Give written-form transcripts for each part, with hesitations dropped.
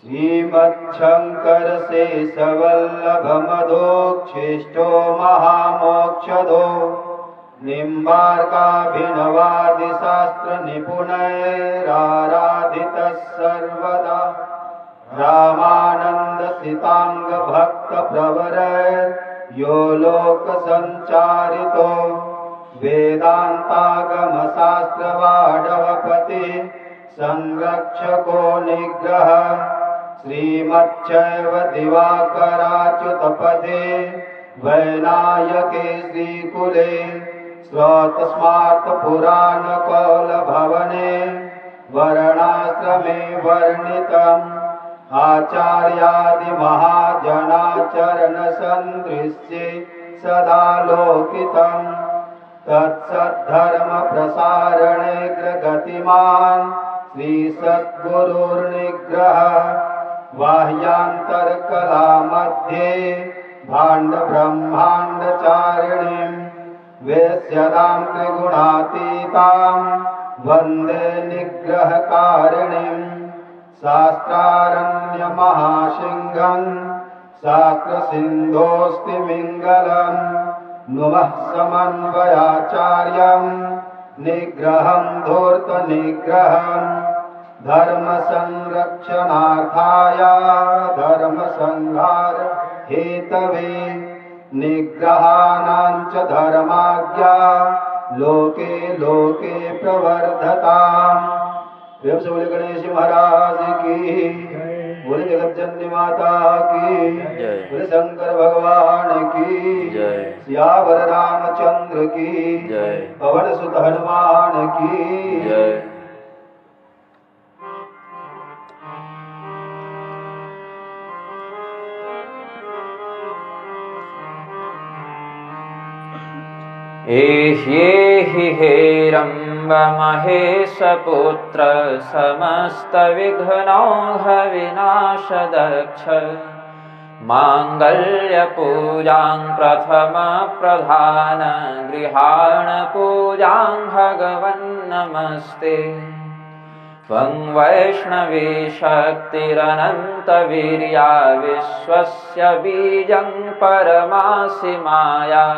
श्रीमच्छंकर शेषवल्लभ मधोक्षिष्टो महामोक्षदो निम्बार्काभिनवादि शास्त्र निपुणैराराधितः सर्वदा रामानंद सितांग भक्त प्रवरैर्यो लोक संचारितो वेदांतागम शास्त्र वाडवपति संरक्षको निग्रह श्रीमच्चैव दिवाकराच्युतपदे वैनायके श्रीकुले स्रोतस्मार्त पुराण कौल भवने वर्णाश्रमे वर्णितम् आचार्यादि महाजनाचरण संदृश्ये सदा लोकितम् तत्सद्धर्म प्रसारणे गतिमान् श्री सद्गुरुर्निग्रह बाह्यांतरकला मध्ये भाण्ड ब्रह्मांड चारिणीं वेश्यदां त्रिगुणातीतां वन्दे निग्रहकारिणीं शास्त्रारण्य महासिंहं शास्त्र सिंधोस्ति मिंगलम् नुमः समन्वयाचार्यं निग्रहं धूर्त निग्रहं धर्म संरक्षणार्थाय धर्म संहार हेतवे निग्रहाणां च धर्माज्ञा लोके लोके प्रवर्धताम्। प्रेम से बोले गणेश महाराज की, बोले जगत जननी माता की, बोले शंकर भगवान की, सियावर रामचंद्र की, पवन सुत हनुमान की। एहि हेरम्ब महेश पुत्र समस्त विघ्नौघ विनाशदक्ष मांगल्य पूजां प्रथम प्रधान गृहाण पूजां भगवन् नमस्ते। त्वं वैष्णवी शक्तिरनंत वीर्या विश्वस्य बीजं परमासि माया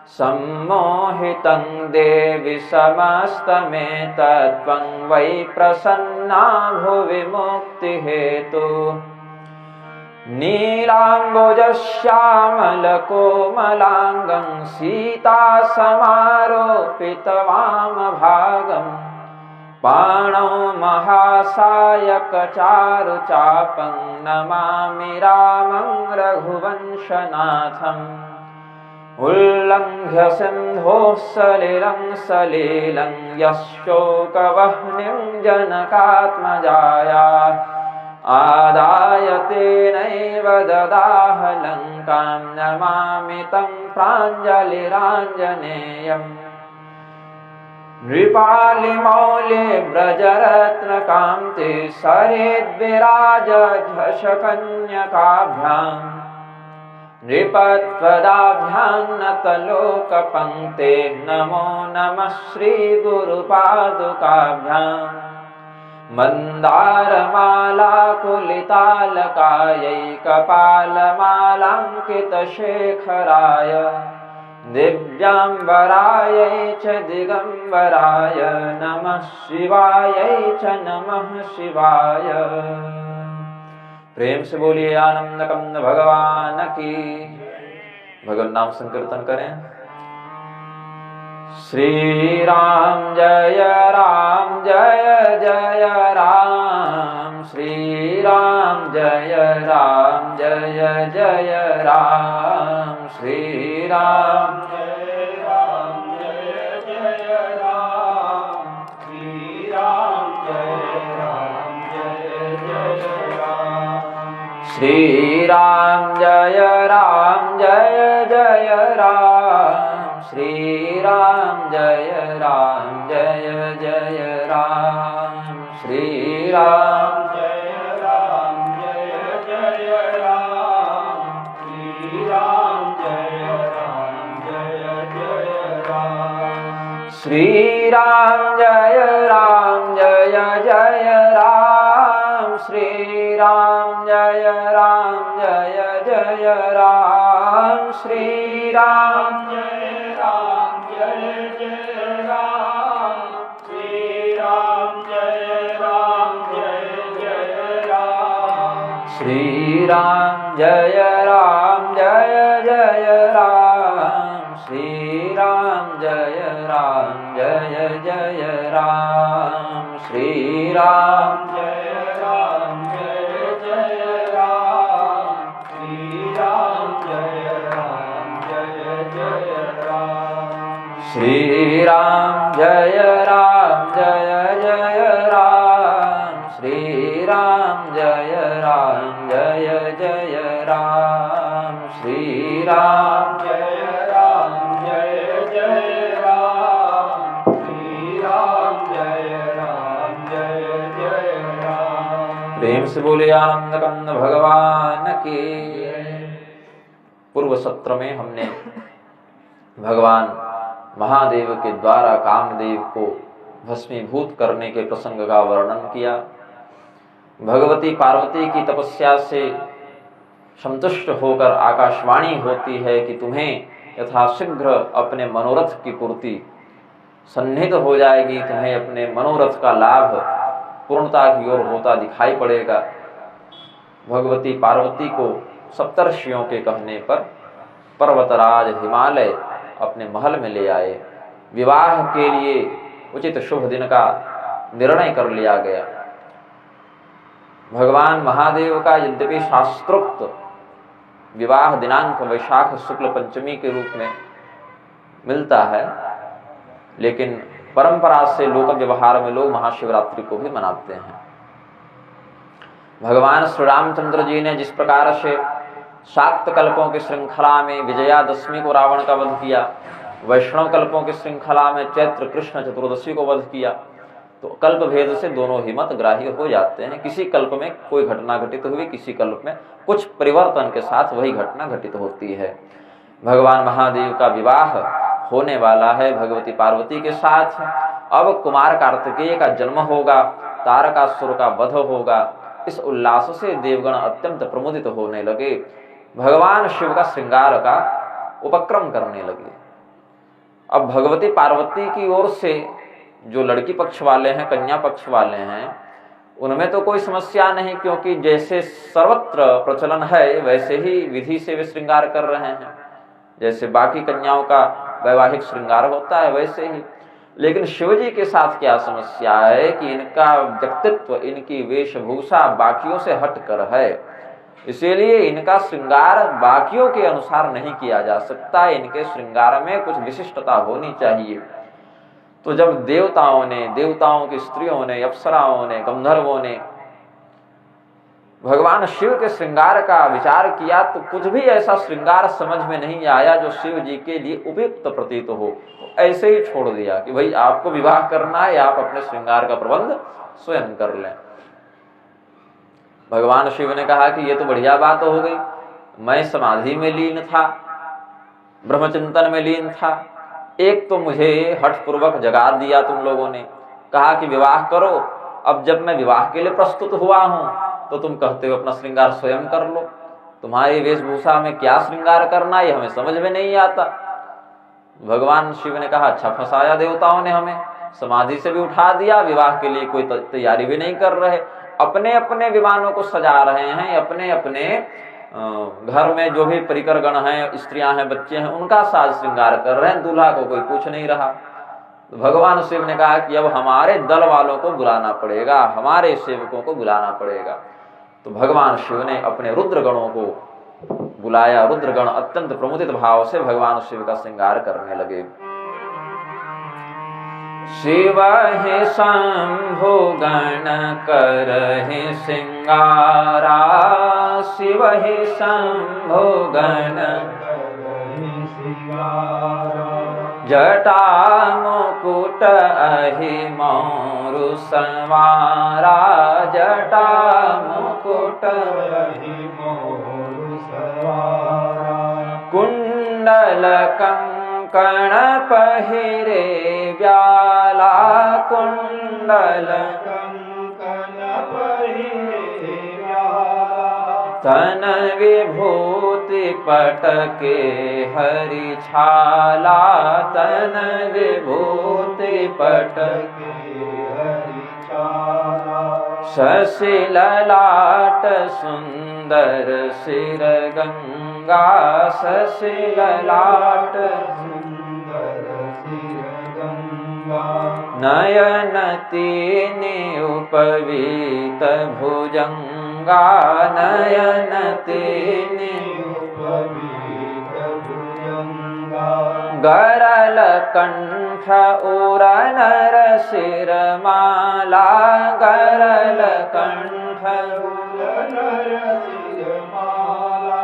सम्मोहितं देवि समस्तमेतत्त्वं वै प्रसन्ना भुवि मुक्तिहेतु नीलाम्बुजश्यामलकोमलाङ्गं सीतासमारोपितवामभागं पाणौ महासायकचारुचापं नमामि रामं रघुवंशनाथम्। उल्लङ्घ्य सिन्धोः सलिलं सलीलं यशोकवह्निं जनकात्मजायाः आदाय तेनैव ददाह लङ्कां नमामि तं प्राञ्जलिराञ्जनेयम्। नृपालिमौले व्रजरत्नकान्ति सरेद्विराजझषकन्यकाभ्याम् नृपत्वदाभ्यां नतलोकपङ्क्ते नमो नमः श्रीगुरुपादुकाभ्याम्। मन्दारमालाकुलितालकायै कपालमालाङ्कितशेखराय दिव्याम्बरायै च दिगम्बराय नमः शिवायै च नमः शिवाय। प्रेम से बोलिए आनंद कंद भगवान की। भगवान नाम संकीर्तन करें। श्री राम जय जय राम, श्री राम जय जय राम, श्री राम श्री राम जय जय राम, श्री राम जय जय राम, श्री राम जय जय राम, श्री राम जय जय राम, श्री राम जय जय राम, श्री राम जय जय राम श्री राम जय जय राम श्री राम जय जय राम श्री राम जय जय राम श्री राम जय जय राम श्री राम जय जय राम श्री राम जय जय राम श्री राम जय जय राम श्री राम जय जय राम श्री राम जय जय राम श्री राम जय राम। प्रेम से बोले आनंद कंद भगवान की। पूर्व सत्र में हमने भगवान महादेव के द्वारा कामदेव को भस्मीभूत करने के प्रसंग का वर्णन किया। भगवती पार्वती की तपस्या से संतुष्ट होकर आकाशवाणी होती है कि तुम्हें यथाशीघ्र अपने मनोरथ की पूर्ति सन्निहित हो जाएगी, तुम्हें अपने मनोरथ का लाभ पूर्णता की ओर होता दिखाई पड़ेगा। भगवती पार्वती को सप्तर्षियों के कहने पर पर्वतराज हिमालय अपने महल में ले आए। विवाह के लिए उचित शुभ दिन का निर्णय कर लिया गया। भगवान महादेव का यद्यपि शास्त्रोक्त विवाह दिनांक वैशाख शुक्ल पंचमी के रूप में मिलता है, लेकिन परंपरा से लोक व्यवहार में लोग महाशिवरात्रि को भी मनाते हैं। भगवान श्री रामचंद्र जी ने जिस प्रकार से शाक्त कल्पों की श्रृंखला में विजयादशमी को रावण का वध किया, वैष्णव कल्पों की श्रृंखला में चैत्र कृष्ण चतुर्दशी को वध किया, तो कल्प भेद से दोनों ही मत ग्राह्य हो जाते हैं। किसी कल्प में कोई घटना घटित हुई, किसी कल्प में कुछ परिवर्तन के साथ वही घटना घटित होती है। भगवान महादेव का विवाह होने वाला है भगवती पार्वती के साथ। अब कुमार कार्तिकेय का जन्म होगा, तारकासुर का वध होगा। इस उल्लास से देवगण अत्यंत प्रमुदित होने लगे, भगवान शिव का श्रृंगार का उपक्रम करने लगे। अब भगवती पार्वती की ओर से जो लड़की पक्ष वाले हैं, कन्या पक्ष वाले हैं, उनमें तो कोई समस्या नहीं, क्योंकि जैसे सर्वत्र प्रचलन है वैसे ही विधि से वे श्रृंगार कर रहे हैं। जैसे बाकी कन्याओं का वैवाहिक श्रृंगार होता है वैसे ही। लेकिन शिवजी के साथ क्या समस्या है कि इनका व्यक्तित्व, इनकी वेशभूषा बाकियों से हटकर है, इसीलिए इनका श्रृंगार बाकियों के अनुसार नहीं किया जा सकता। इनके श्रृंगार में कुछ विशिष्टता होनी चाहिए। तो जब देवताओं ने, देवताओं की स्त्रियों ने, अप्सराओं ने, गंधर्वों ने भगवान शिव के श्रृंगार का विचार किया, तो कुछ भी ऐसा श्रृंगार समझ में नहीं आया जो शिव जी के लिए उपयुक्त प्रतीत हो। ऐसे ही छोड़ दिया कि भाई आपको विवाह करना है, आप अपने श्रृंगार का प्रबंध स्वयं कर लें। भगवान शिव ने कहा कि ये तो बढ़िया बात हो गई, मैं समाधि में लीन था, ब्रह्मचिंतन में लीन था, एक तो मुझे हठपूर्वक जगा दिया तुम लोगों ने, कहा कि विवाह करो। अब जब मैं विवाह के लिए प्रस्तुत हुआ हूं तो तुम कहते हो अपना श्रृंगार स्वयं कर लो। तुम्हारी वेशभूषा में क्या श्रृंगार करना, ये हमें समझ में नहीं आता। भगवान शिव ने कहा अच्छा फंसाया देवताओं ने हमें, समाधि से भी उठा दिया, विवाह के लिए कोई तैयारी भी नहीं कर रहे, अपने अपने विमानों को सजा रहे हैं, अपने अपने घर में जो भी परिकर गण हैं, स्त्रियां हैं, बच्चे हैं, उनका साज श्रृंगार कर रहे हैं, दूल्हा को कोई पूछ नहीं रहा। तो भगवान शिव ने कहा कि अब हमारे दल वालों को बुलाना पड़ेगा, हमारे सेवकों को बुलाना पड़ेगा। तो भगवान शिव ने अपने रुद्र गणों को बुलाया। रुद्र गण अत्यंत प्रमुदित भाव से भगवान शिव का श्रृंगार करने लगे। शिव हे शंभु गण करहि श्रृंगारा, शिव हे शंभु गण करहि श्रृंगारा, जटा मुकुट अहि मोरु संवारा, जटा मुकुट अहि मोरु संवारा, कुंडल कंकण पहिरे व्याला, कुंडल कंकण पहिरे व्याला, तन विभूति पटके हरि छाला, तन विभूति पटके हरि छाला। शशि ललाट सुंदर सिर गंगा, शशि ललाट सुंदर सिर गंगा। नयन तीन उपवीत भुजंगा, नयन तीन उपवीत भुजंगा। गरल कंठ उर नर शिर माला, गरल कंठ नर सिर माला।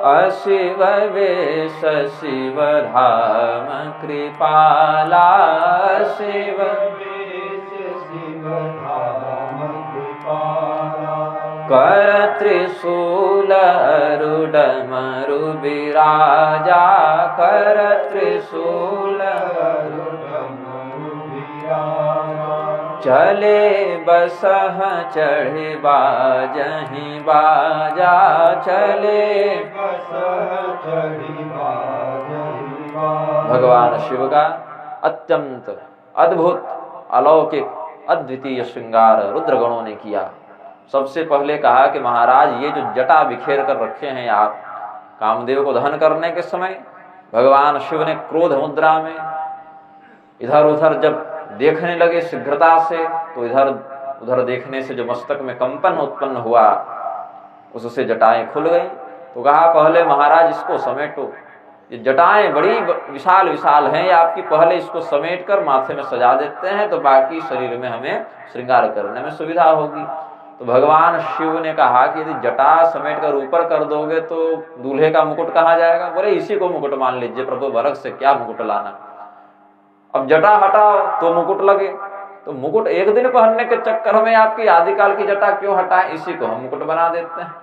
अशिव वेश शिव धाम कृपाला, शिव वेश शिव धाम कृपाला। कर त्रिशूल अरुड मरु विराजा, कर त्रिशूल चले बसह चढ़े बाजहि बाजा, चले भगवान शिव का अत्यंत अद्भुत अलौकिक अद्वितीय श्रृंगार रुद्रगणों ने किया। सबसे पहले कहा कि महाराज ये जो जटा बिखेर कर रखे हैं आप कामदेव को दहन करने के समय, भगवान शिव ने क्रोध मुद्रा में इधर उधर जब देखने लगे शीघ्रता से, तो इधर उधर देखने से जो मस्तक में कंपन उत्पन्न हुआ उससे जटाएं खुल गई। तो कहा पहले महाराज इसको समेटो, ये जटाएं बड़ी विशाल विशाल हैं, ये आपकी पहले इसको समेट कर माथे में सजा देते हैं तो बाकी शरीर में हमें श्रृंगार करने में सुविधा होगी। तो भगवान शिव ने कहा कि यदि जटा समेट कर ऊपर कर दोगे तो दूल्हे का मुकुट कहाँ जाएगा? बोले इसी को मुकुट मान लीजिए प्रभु, भरत से क्या मुकुट लाना। अब जटा हटाओ तो मुकुट लगे, तो मुकुट एक दिन पहनने के चक्कर में आपकी आदिकाल की जटा क्यों हटाएं, इसी को हम मुकुट बना देते हैं।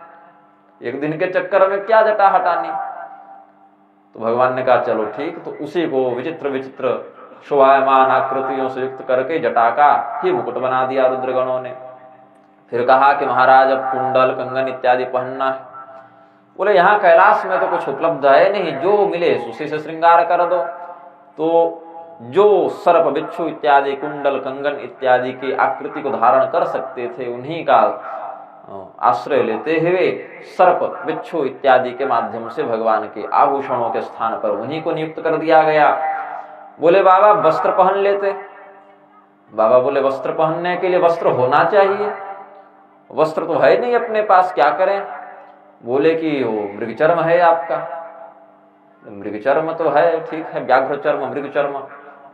एक दिन के चक्कर में क्या जटा हटानी। तो भगवान ने कहा चलो ठीक, तो उसी को विचित्र विचित्र शोभायमान आकृतियों से युक्त करके जटा का ही मुकुट बना दिया रुद्रगणों ने। फिर कहा कि महाराज अब कुंडल कंगन इत्यादि पहनना है। बोले यहाँ कैलाश में तो कुछ उपलब्ध है नहीं, जो मिले उसी से श्रृंगार कर दो। तो जो सर्प बिच्छू इत्यादि कुंडल कंगन इत्यादि की आकृति को धारण कर सकते थे उन्हीं का आश्रय लेते हुए सर्प बिच्छू इत्यादि के माध्यम से भगवान के आभूषणों के स्थान पर उन्हीं को नियुक्त कर दिया गया। बोले बाबा वस्त्र पहन लेते। बाबा बोले वस्त्र पहनने के लिए वस्त्र होना चाहिए, वस्त्र तो है नहीं अपने पास, क्या करें। बोले कि वो मृगचर्म है आपका। मृगचर्म तो है, ठीक है, व्याघ्र चर्म, मृगचर्म,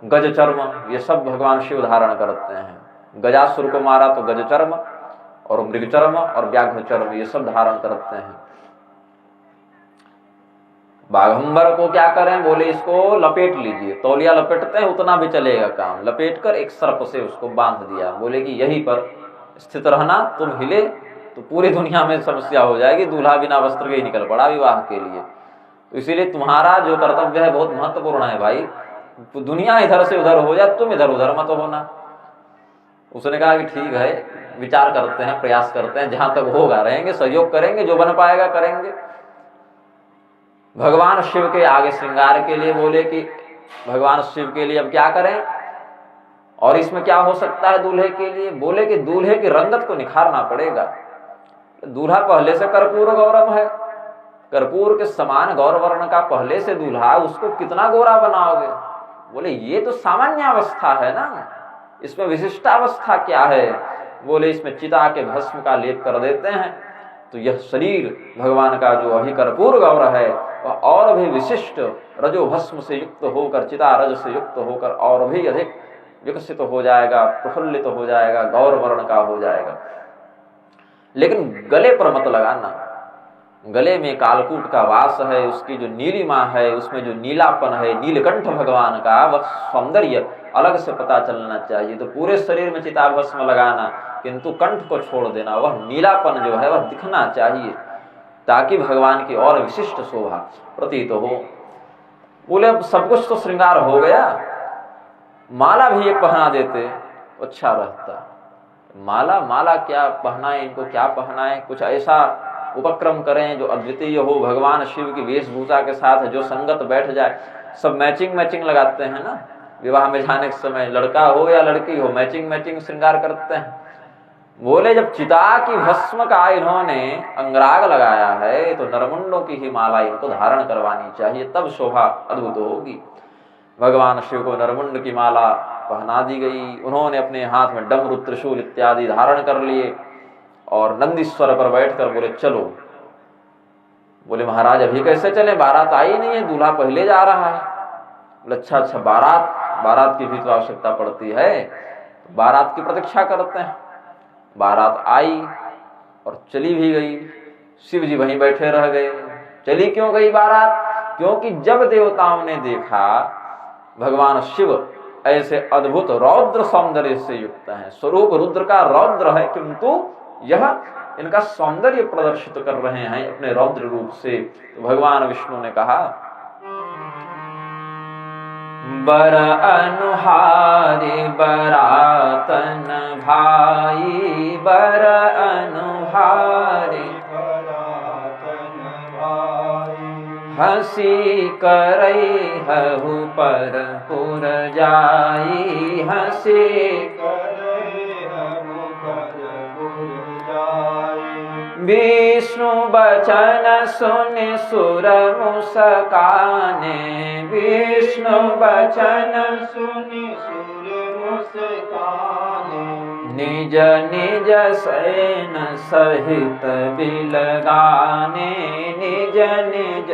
गज चर्म, ये सब भगवान शिव धारण करते हैं। गजासुर को मारा तो गज चर्म और मृगचर्म और व्याघ्र चर्म ये सब धारण करते हैं। बाघंबर को क्या करें? बोले इसको लपेट लीजिए, तौलिया लपेटते हैं उतना भी चलेगा काम, लपेट कर एक सर्प से उसको बांध दिया। बोले कि यहीं पर स्थित रहना, तुम हिले तो पूरी दुनिया में समस्या हो जाएगी, दूल्हा बिना वस्त्र के ही निकल पड़ा विवाह के लिए। तो इसीलिए तुम्हारा जो कर्तव्य है बहुत महत्वपूर्ण है भाई, दुनिया इधर से उधर हो जाए, तुम इधर उधर मत होना। उसने कहा कि ठीक है, विचार करते हैं, प्रयास करते हैं, जहां तक होगा रहेंगे, सहयोग करेंगे, जो बन पाएगा करेंगे। भगवान शिव के आगे श्रृंगार के लिए बोले कि भगवान शिव के लिए अब क्या करें और इसमें क्या हो सकता है दूल्हे के लिए। बोले कि दूल्हे की रंगत को निखारना पड़ेगा। दूल्हा पहले से कर्पूर गौरव है, कर्पूर के समान गौर वर्ण का पहले से दूल्हा, उसको कितना गोरा बनाओगे। बोले ये तो सामान्य अवस्था है ना, इसमें विशिष्टावस्था क्या है। बोले इसमें चिता के भस्म का लेप कर देते हैं तो यह शरीर भगवान का जो अभी कर्पूर गौर है वह और भी विशिष्ट रजो भस्म से युक्त होकर, चिता रज से युक्त होकर और भी अधिक विकसित हो जाएगा, प्रफुल्लित हो जाएगा, गौर वर्ण का हो जाएगा। लेकिन गले पर मत लगाना, गले में कालकूट का वास है, उसकी जो नीलिमा है, उसमें जो नीलापन है, नीलकंठ भगवान का वह सौंदर्य अलग से पता चलना चाहिए। तो पूरे शरीर में चिताभस्म लगाना, किंतु कंठ को छोड़ देना, वह नीलापन जो है वह दिखना चाहिए ताकि भगवान की और विशिष्ट शोभा प्रतीत हो। बोले अब सब कुछ तो श्रृंगार हो गया, माला भी एक पहना देते अच्छा रहता। माला क्या पहनाए, इनको क्या पहनाए, कुछ ऐसा उपक्रम करें जो अद्वितीय हो, भगवान शिव की वेशभूषा के साथ जो संगत बैठ जाए। सब मैचिंग लगाते हैं ना, विवाह में जाने के समय लड़का हो या लड़की हो मैचिंग श्रृंगार करते हैं। बोले जब चिता की भस्म का इन्होंने अंगराग लगाया है तो नरमुंडों की ही माला इनको धारण करवानी चाहिए, तब शोभा अद्भुत होगी। भगवान शिव को नरमुंड की माला पहना दी गई। उन्होंने अपने हाथ में डमरू, त्रिशूल इत्यादि धारण कर लिए और नंदीश्वर पर बैठकर बोले चलो। बोले महाराज अभी कैसे चले, बारात आई नहीं है, दूल्हा पहले जा रहा है। बोले अच्छा बारात की भी तो आवश्यकता पड़ती है, बारात की प्रतीक्षा करते हैं। बारात आई और चली भी गई, शिव जी वहीं बैठे रह गए। चली क्यों गई बारात? क्योंकि जब देवताओं ने देखा भगवान शिव ऐसे अद्भुत रौद्र सौंदर्य से युक्त हैं, स्वरूप रुद्र का रौद्र है, किंतु यह इनका सौंदर्य प्रदर्शित कर रहे हैं अपने रौद्र रूप से, तो भगवान विष्णु ने कहा बर अनुहारी बरातन भाई, बर अनुहारी बरातन भाई, हंसी करई हहु पर पुर जाई, हंसी करे हम पर पुर जाई। विष्णु बचन सुन सुर मुस्काने, विष्णु बचन सुनि सुर मुस्काने, निज निज सैन सहित बिलगाने, निज निज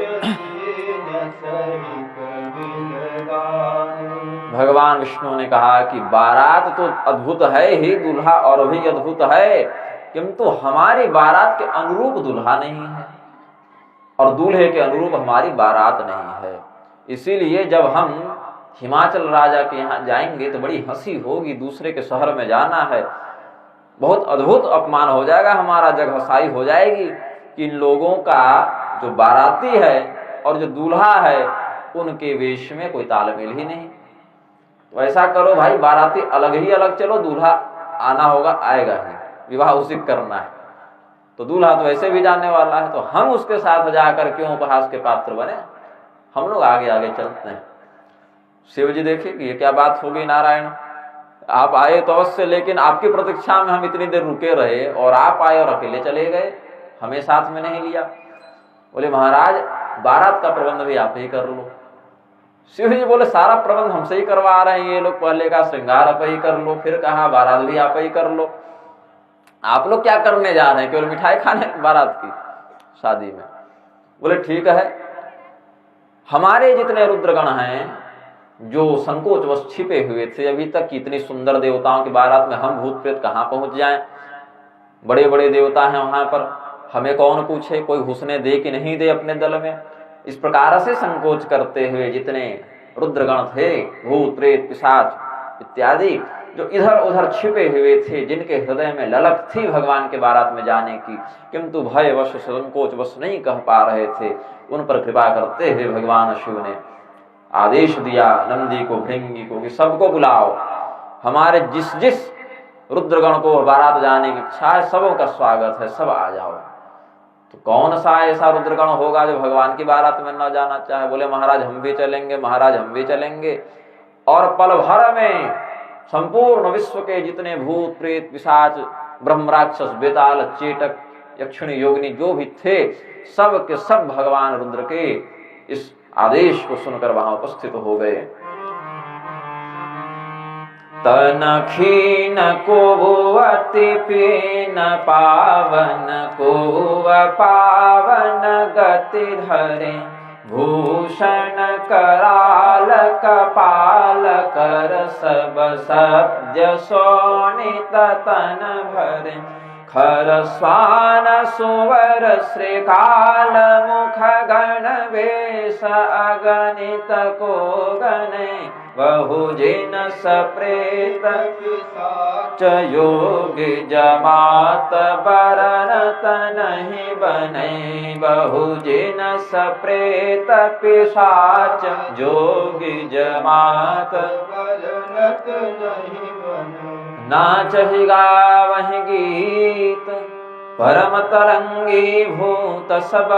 सहित बिलगाने। भगवान विष्णु ने कहा कि बारात तो अद्भुत है ही, दूल्हा और भी अद्भुत है, किंतु हमारी बारात के अनुरूप दूल्हा नहीं है और दूल्हे के अनुरूप हमारी बारात नहीं है। इसीलिए जब हम हिमाचल राजा के यहाँ जाएंगे तो बड़ी हंसी होगी, दूसरे के शहर में जाना है, बहुत अद्भुत अपमान हो जाएगा, हमारा जगहसाई हो जाएगी कि इन लोगों का जो बाराती है और जो दूल्हा है उनके वेश में कोई तालमेल ही नहीं। तो ऐसा करो भाई, बाराती अलग ही अलग चलो, दूल्हा आना होगा, आएगा ही, विवाह उसी करना है, तो दूल्हा तो ऐसे भी जाने वाला है, तो हम उसके साथ जाकर क्यों उपहास के पात्र बने, हम लोग आगे आगे चलते हैं। शिव जी देखिए कि ये क्या बात होगी, नारायण आप आए तो अवश्य, लेकिन आपकी प्रतीक्षा में हम इतनी देर रुके रहे और आप आए और अकेले चले गए, हमें साथ में नहीं लिया। बोले महाराज बारात का प्रबंध भी आप ही कर लो। शिव जी बोले सारा प्रबंध हमसे ही करवा रहे हैं ये लोग, पहले का श्रृंगार आप ही कर लो, फिर कहा बारात भी आप ही कर लो। आप लोग क्या करने जा रहे हैं, केवल मिठाई खाने बारात की शादी में? बोले ठीक है, हमारे जितने रुद्रगण हैं जो संकोचवश छिपे हुए थे अभी तक कि इतनी सुंदर देवताओं की बारात में हम भूत प्रेत कहाँ पहुंच जाएं, बड़े बड़े देवता हैं वहां पर, हमें कौन पूछे, कोई घुसने दे कि नहीं दे अपने दल में। इस प्रकार से संकोच करते हुए जितने रुद्रगण थे, भूत प्रेत पिशाच इत्यादि, जो इधर उधर छिपे हुए थे, जिनके हृदय में ललक थी भगवान के बारात में जाने की, किंतु भयवश संकोचवश नहीं कह पा रहे थे, उन पर कृपा करते हुए भगवान शिव ने आदेश दिया नंदी को, भृंगी को कि सबको बुलाओ, हमारे जिस जिस रुद्रगण को बारात जाने की इच्छा है सबों का स्वागत है, सब आ जाओ। तो कौन सा ऐसा रुद्रगण होगा जो भगवान की बारात में न जाना चाहे? बोले महाराज हम भी चलेंगे, महाराज हम भी चलेंगे। और पल भर में संपूर्ण विश्व के जितने भूत प्रेत पिशाच ब्रह्म राक्षस बेताल चेटक यक्षिणी योगिनी जो भी थे, सब के सब भगवान रुद्र के इस आदेश को सुनकर वहां उपस्थित हो गए। तन खीन को अति पीन पावन को पावन गति धरे, भूषण कराल कपाल कर सब सब्ज शोणित तन भरे, खर स्वान सुवर श्रीकाल मुख गण वेश अगणित को गणे, बहुजिन सप्रेत पिशाच योगी जमात बरनत नहीं बने, बहुजिन सप्रेत पिशाच जोगी जमात बरनत नहीं बने। नाच ही गावहि गीत परम तरंगी भूत सब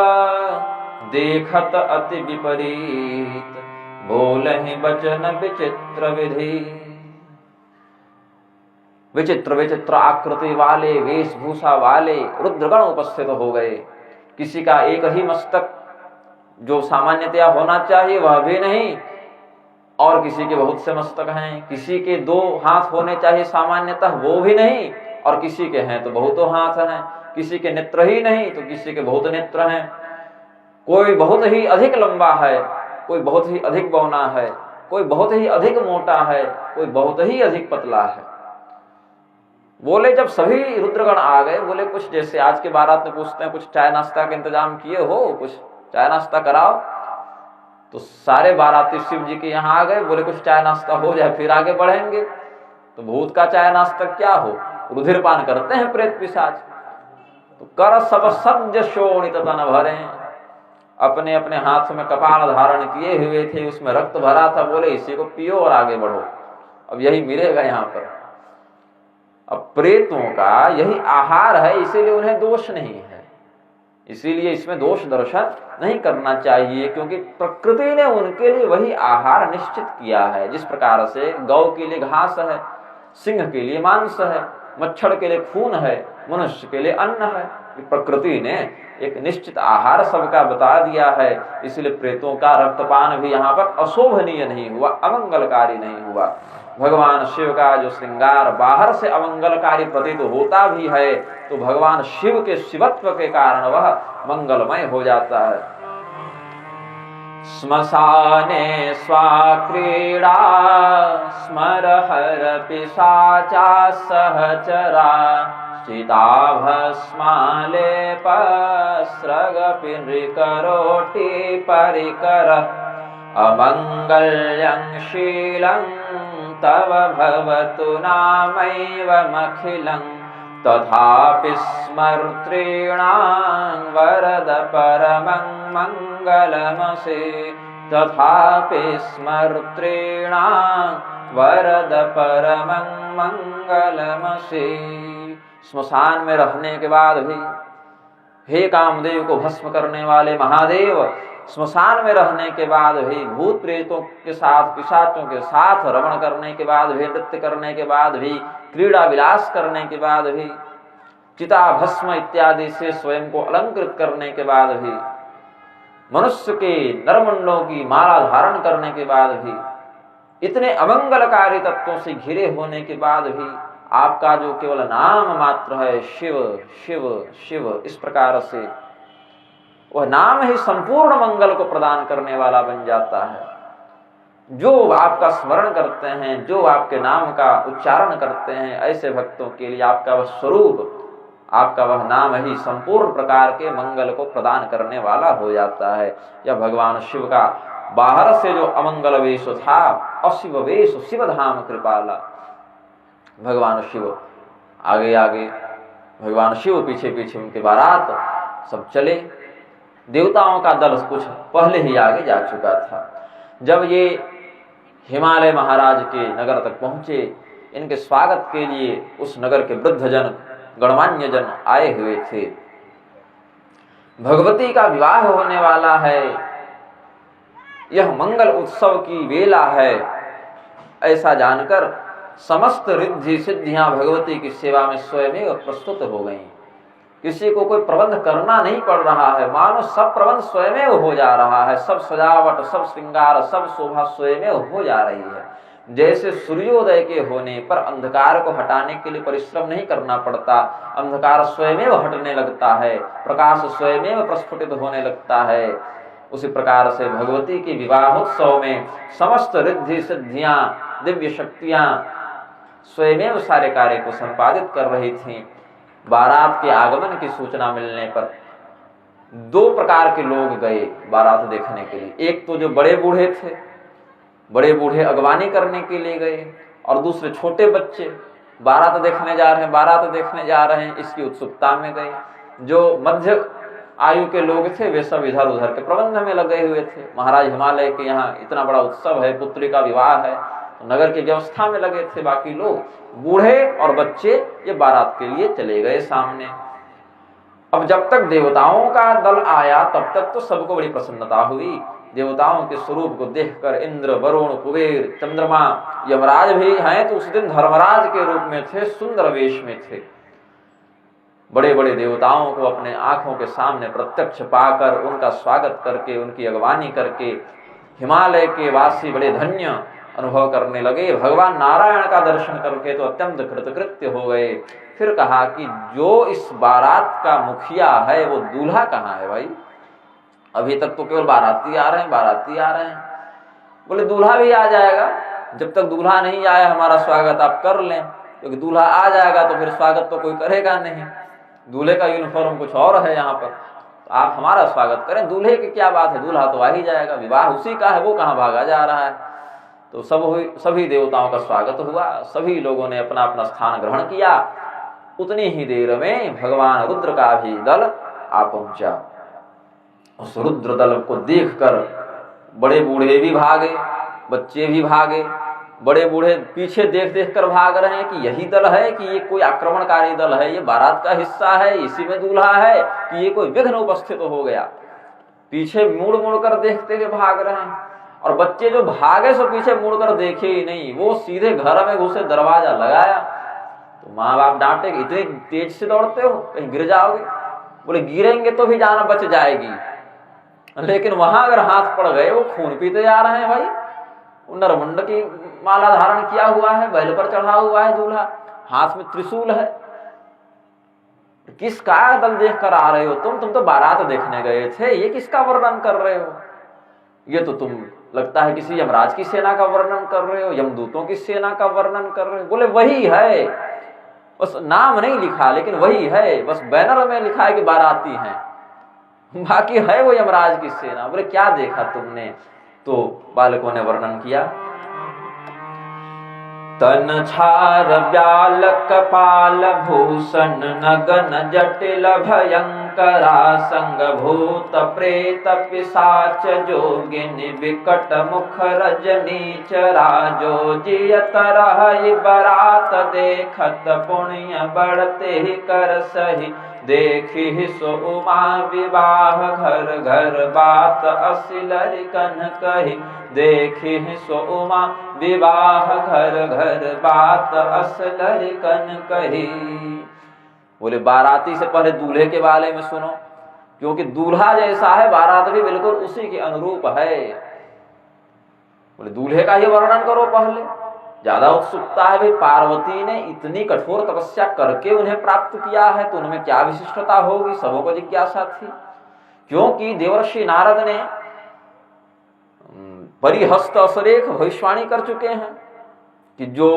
देखत अति विपरीत, बोलहि वचन विचित्र विधि। विचित्र विचित्र आकृति वाले, वेशभूषा वाले रुद्रगण उपस्थित हो गए। किसी का एक ही मस्तक जो सामान्यतया होना चाहिए वह भी नहीं, और किसी के बहुत से मस्तक हैं। किसी के 2 हाथ होने चाहिए सामान्यतः, वो भी नहीं, और किसी के हैं तो बहुतों हाथ हैं। किसी के नेत्र ही नहीं तो किसी के बहुत नेत्र हैं। कोई बहुत ही अधिक लंबा है, कोई बहुत ही अधिक बौना है, कोई बहुत ही अधिक मोटा है, कोई बहुत ही अधिक पतला है। बोले जब सभी रुद्रगण आ गए, बोले कुछ जैसे आज के बारात में पूछते हैं कुछ चाय नाश्ता का इंतजाम किए हो, कुछ चाय नाश्ता कराओ। तो सारे बाराती शिव जी के यहाँ आ गए। बोले कुछ चाय नाश्ता हो जाए फिर आगे बढ़ेंगे। तो भूत का चाय नाश्ता क्या हो, रुधिरपान करते हैं प्रेत पिशाच। तो कर सब सद्य शोणित तन भरे, अपने अपने हाथ में कपाल धारण किए हुए थे, उसमें रक्त भरा था। बोले इसी को पियो और आगे बढ़ो, अब यही मिलेगा यहाँ पर। अब प्रेतों का यही आहार है, इसीलिए उन्हें दोष नहीं है, इसीलिए इसमें दोष दर्शन नहीं करना चाहिए, क्योंकि प्रकृति ने उनके लिए वही आहार निश्चित किया है। जिस प्रकार से गौ के लिए घास है, सिंह के लिए मांस है, मच्छर के लिए खून है, मनुष्य के लिए अन्न है। प्रकृति ने एक निश्चित आहार सबका बता दिया है, इसलिए प्रेतों का रक्तपान भी यहाँ पर अशोभनीय नहीं हुआ, अमंगलकारी नहीं हुआ। भगवान शिव का जो श्रृंगार बाहर से अमंगलकारी प्रतीत होता भी है, तो भगवान शिव के शिवत्व के कारण वह मंगलमय हो जाता है। श्मशाने स्वाक्रीड़ा स्मरहर पिशाचा सहचरा, चिताभस्मालेपस्रग पिनृकरोटि परिकर, अमंगल्यं शीलं तव भवतु नामैवमखिलं, तथापि स्मर्तॄणां वरद परमं मंगलमसि, तथापि स्मर्तॄणां वरद परमं मंगलमसि। श्मशान में रहने के बाद भी, हे कामदेव को भस्म करने वाले महादेव, श्मशान में रहने के बाद भी, भूत प्रेतों के साथ, पिशाचों के साथ रमण करने के बाद भी, नृत्य करने के बाद भी, क्रीड़ा विलास करने के बाद भी, चिता भस्म इत्यादि से स्वयं को अलंकृत करने के बाद भी, मनुष्य के नरमुंडों की माला धारण करने के बाद भी, इतने अमंगलकारी तत्वों से घिरे होने के बाद भी आपका जो केवल नाम मात्र है शिव शिव शिव, इस प्रकार से वह नाम ही संपूर्ण मंगल को प्रदान करने वाला बन जाता है। जो आपका स्मरण करते हैं, जो आपके नाम का उच्चारण करते हैं, ऐसे भक्तों के लिए आपका वह स्वरूप, आपका वह नाम ही संपूर्ण प्रकार के मंगल को प्रदान करने वाला हो जाता है। यह भगवान शिव का बाहर से जो अमंगल वेश था, अशिव वेश, शिव धाम कृपाला। भगवान शिव आगे आगे, भगवान शिव पीछे पीछे, उनके बारात सब चले। देवताओं का दल कुछ पहले ही आगे जा चुका था। जब ये हिमालय महाराज के नगर तक पहुंचे, इनके स्वागत के लिए उस नगर के वृद्धजन, गणमान्य जन आए हुए थे। भगवती का विवाह होने वाला है, यह मंगल उत्सव की वेला है, ऐसा जानकर समस्त रिद्धि सिद्धियां भगवती की सेवा में स्वयं प्रस्तुत हो गईं। किसी को कोई प्रबंध करना नहीं पड़ रहा है, मानो सब प्रबंध स्वयं हो जा रहा है। सब सजावट, सब श्रृंगार, सब शोभा स्वयं हो जा रही है। जैसे सूर्योदय के होने पर अंधकार को हटाने के लिए परिश्रम नहीं करना पड़ता, अंधकार स्वयं हटने लगता है, प्रकाश स्वयं प्रस्फुटित होने लगता है। उसी प्रकार से भगवती के विवाहोत्सव में समस्त रिद्धि सिद्धियां, दिव्य शक्तियां स्वयं सारे कार्य को संपादित कर रही थीं। बारात के आगमन की सूचना मिलने पर 2 प्रकार के लोग गए बारात देखने के लिए। एक तो जो बड़े बूढ़े थे, बड़े बूढ़े अगवानी करने के लिए गए, और दूसरे छोटे बच्चे बारात देखने जा रहे हैं, बारात देखने जा रहे हैं, इसकी उत्सुकता में गए। जो मध्य आयु के लोग थे वे सब इधर उधर के प्रबंध में लगे हुए थे। महाराज हिमालय के यहाँ इतना बड़ा उत्सव है, पुत्री का विवाह है, नगर की व्यवस्था में लगे थे। बाकी लोग, बूढ़े और बच्चे, ये बारात के लिए चले गए सामने। अब जब तक देवताओं का दल आया तब तक तो सबको बड़ी प्रसन्नता हुई। देवताओं के स्वरूप को देखकर इंद्र, वरुण, कुबेर, चंद्रमा, यमराज भी हैं तो उस दिन धर्मराज के रूप में थे, सुंदर वेश में थे। बड़े बड़े देवताओं को अपने आंखों के सामने प्रत्यक्ष पाकर उनका स्वागत करके, उनकी अगवानी करके हिमालय के वासी बड़े धन्य अनुभव करने लगे। भगवान नारायण का दर्शन करके तो अत्यंत कृतकृत्य हो गए। फिर कहा कि जो इस बारात का मुखिया है वो दूल्हा कहाँ है भाई? अभी तक तो केवल बाराती आ रहे हैं, बाराती आ रहे हैं। बोले दूल्हा भी आ जाएगा, जब तक दूल्हा नहीं आया हमारा स्वागत आप कर लें, क्योंकि दूल्हा आ जाएगा तो फिर स्वागत तो कोई करेगा नहीं। दूल्हे का यूनिफॉर्म कुछ और है यहाँ पर, तो आप हमारा स्वागत करें। दूल्हे की क्या बात है, दूल्हा तो आ ही जाएगा, विवाह उसी का है, वो कहाँ भागा जा रहा है। तो सभी देवताओं का स्वागत हुआ, सभी लोगों ने अपना अपना स्थान ग्रहण किया। उतनी ही देर में भगवान रुद्र का भी दल आ पहुंचा। उस रुद्र दल को देखकर बड़े बूढ़े भी भागे, बच्चे भी भागे। बड़े बूढ़े पीछे देख देख कर भाग रहे हैं कि यही दल है, कि ये कोई आक्रमणकारी दल है, ये बारात का हिस्सा है, इसी में दूल्हा है, कि ये कोई विघ्न उपस्थित हो गया। पीछे मुड़ मुड़ कर देखते हुए भाग रहे हैं। और बच्चे जो भागे सो पीछे मुड़कर देखे ही नहीं, वो सीधे घर में घुसे, दरवाजा लगाया। तो माँ बाप डांटे कि इतनी तेज से दौड़ते हो, कहीं गिर जाओगे। बोले गिरेंगे तो भी जान बच जाएगी, लेकिन वहां अगर हाथ पड़ गए, वो खून पीते जा रहे हैं भाई। नरमुंड की माला धारण किया हुआ है, बैल पर चढ़ा हुआ है दूल्हा, हाथ में त्रिशूल है। किसका दल देख कर आ रहे हो तुम तो बारात देखने गए थे, ये किसका वर्णन कर रहे हो? ये तो तुम लगता है किसी यमराज की सेना का वर्णन कर रहे हो, यमदूतों की सेना का वर्णन कर रहे हो। बोले वही है, बस नाम नहीं लिखा, लेकिन वही है, बस बैनर में लिखा है कि बाराती हैं, बाकी है वो यमराज की सेना। बोले क्या देखा तुमने? तो बालकों ने वर्णन किया। तन छार ब्याल कपाल भूषण नगन जटिल भयंकरा संग भूत प्रेत पिशाच जोगिन विकट मुख रजनी चरा जो जिय तरह बरात देखत पुण्य बढ़ते कर सही देखी सो उमा विवाह घर घर बात असिलर कन कही देखी सो उमा विवाह घर घर बात असलर कन कही। बोले बाराती से पहले दूल्हे के बारे में सुनो, क्योंकि दूल्हा जैसा है बारात भी बिल्कुल उसी के अनुरूप है। बोले दूल्हे का ही वर्णन करो पहले, ज्यादा उत्सुकता है भाई। पार्वती ने इतनी कठोर तपस्या करके उन्हें प्राप्त किया है, तो उनमें क्या विशिष्टता होगी, सबों को जिज्ञासा थी। क्योंकि देवर्षि नारद ने परिहस्त असरेख भविष्यवाणी कर चुके हैं कि जो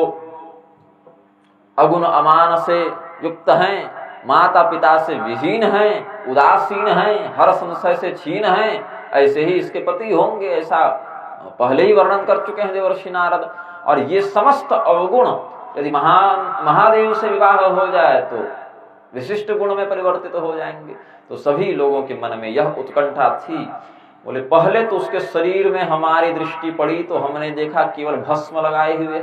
अगुण अमान से युक्त हैं, माता पिता से विहीन हैं, उदासीन हैं, हर संशय से छीन हैं, ऐसे ही इसके पति होंगे, ऐसा पहले ही वर्णन कर चुके हैं देवर्षि नारद। और ये समस्त अवगुण यदि महादेव से विवाह हो जाए तो विशिष्ट गुण में परिवर्तित हो जाएंगे। तो सभी लोगों के मन में यह उत्कंठा थी। बोले पहले तो उसके शरीर में हमारी दृष्टि पड़ी तो हमने देखा केवल भस्म लगाए हुए,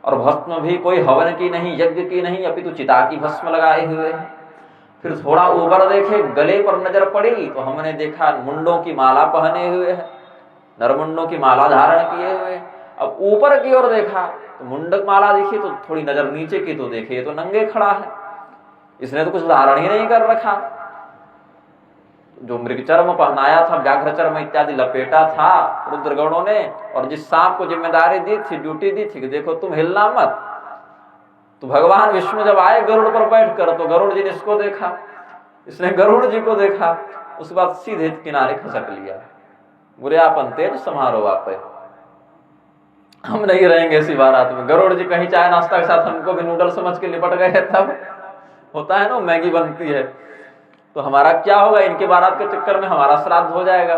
और भस्म भी कोई हवन की नहीं, यज्ञ की नहीं, अपितु चिता की भस्म लगाए हुए है। फिर थोड़ा ऊपर देखे, गले पर नजर पड़ी तो हमने देखा मुंडों की माला पहने हुए है, नरमुंडों की माला धारण किए हुए। अब ऊपर की ओर देखा तो मुंडक माला देखी, तो थोड़ी नजर नीचे की तो देखे तो नंगे खड़ा है, इसने तो कुछ धारण ही नहीं कर रखा। जो मृगचर्म पहनाया था, व्याघ्र चर्म इत्यादि लपेटा था रुद्रगणों ने, और जिस सांप को जिम्मेदारी दी थी, ड्यूटी दी थी कि देखो तुम हिलना मत, तो भगवान विष्णु जब आए गरुड़ पर बैठ कर, तो गरुड़ जी ने इसको देखा, इसने गरुड़ जी को देखा, उसके बाद सीधे किनारे खसक लिया। बुरे आपन तेज समारोह आप, हम नहीं रहेंगे इसी बारात में। गरुड़ जी कहीं चाय नाश्ता के साथ हमको भी नूडल समझ के लिपट गए, तब होता है ना मैगी बनती है, तो हमारा क्या होगा, इनके बारात के चक्कर में हमारा श्राद्ध हो जाएगा।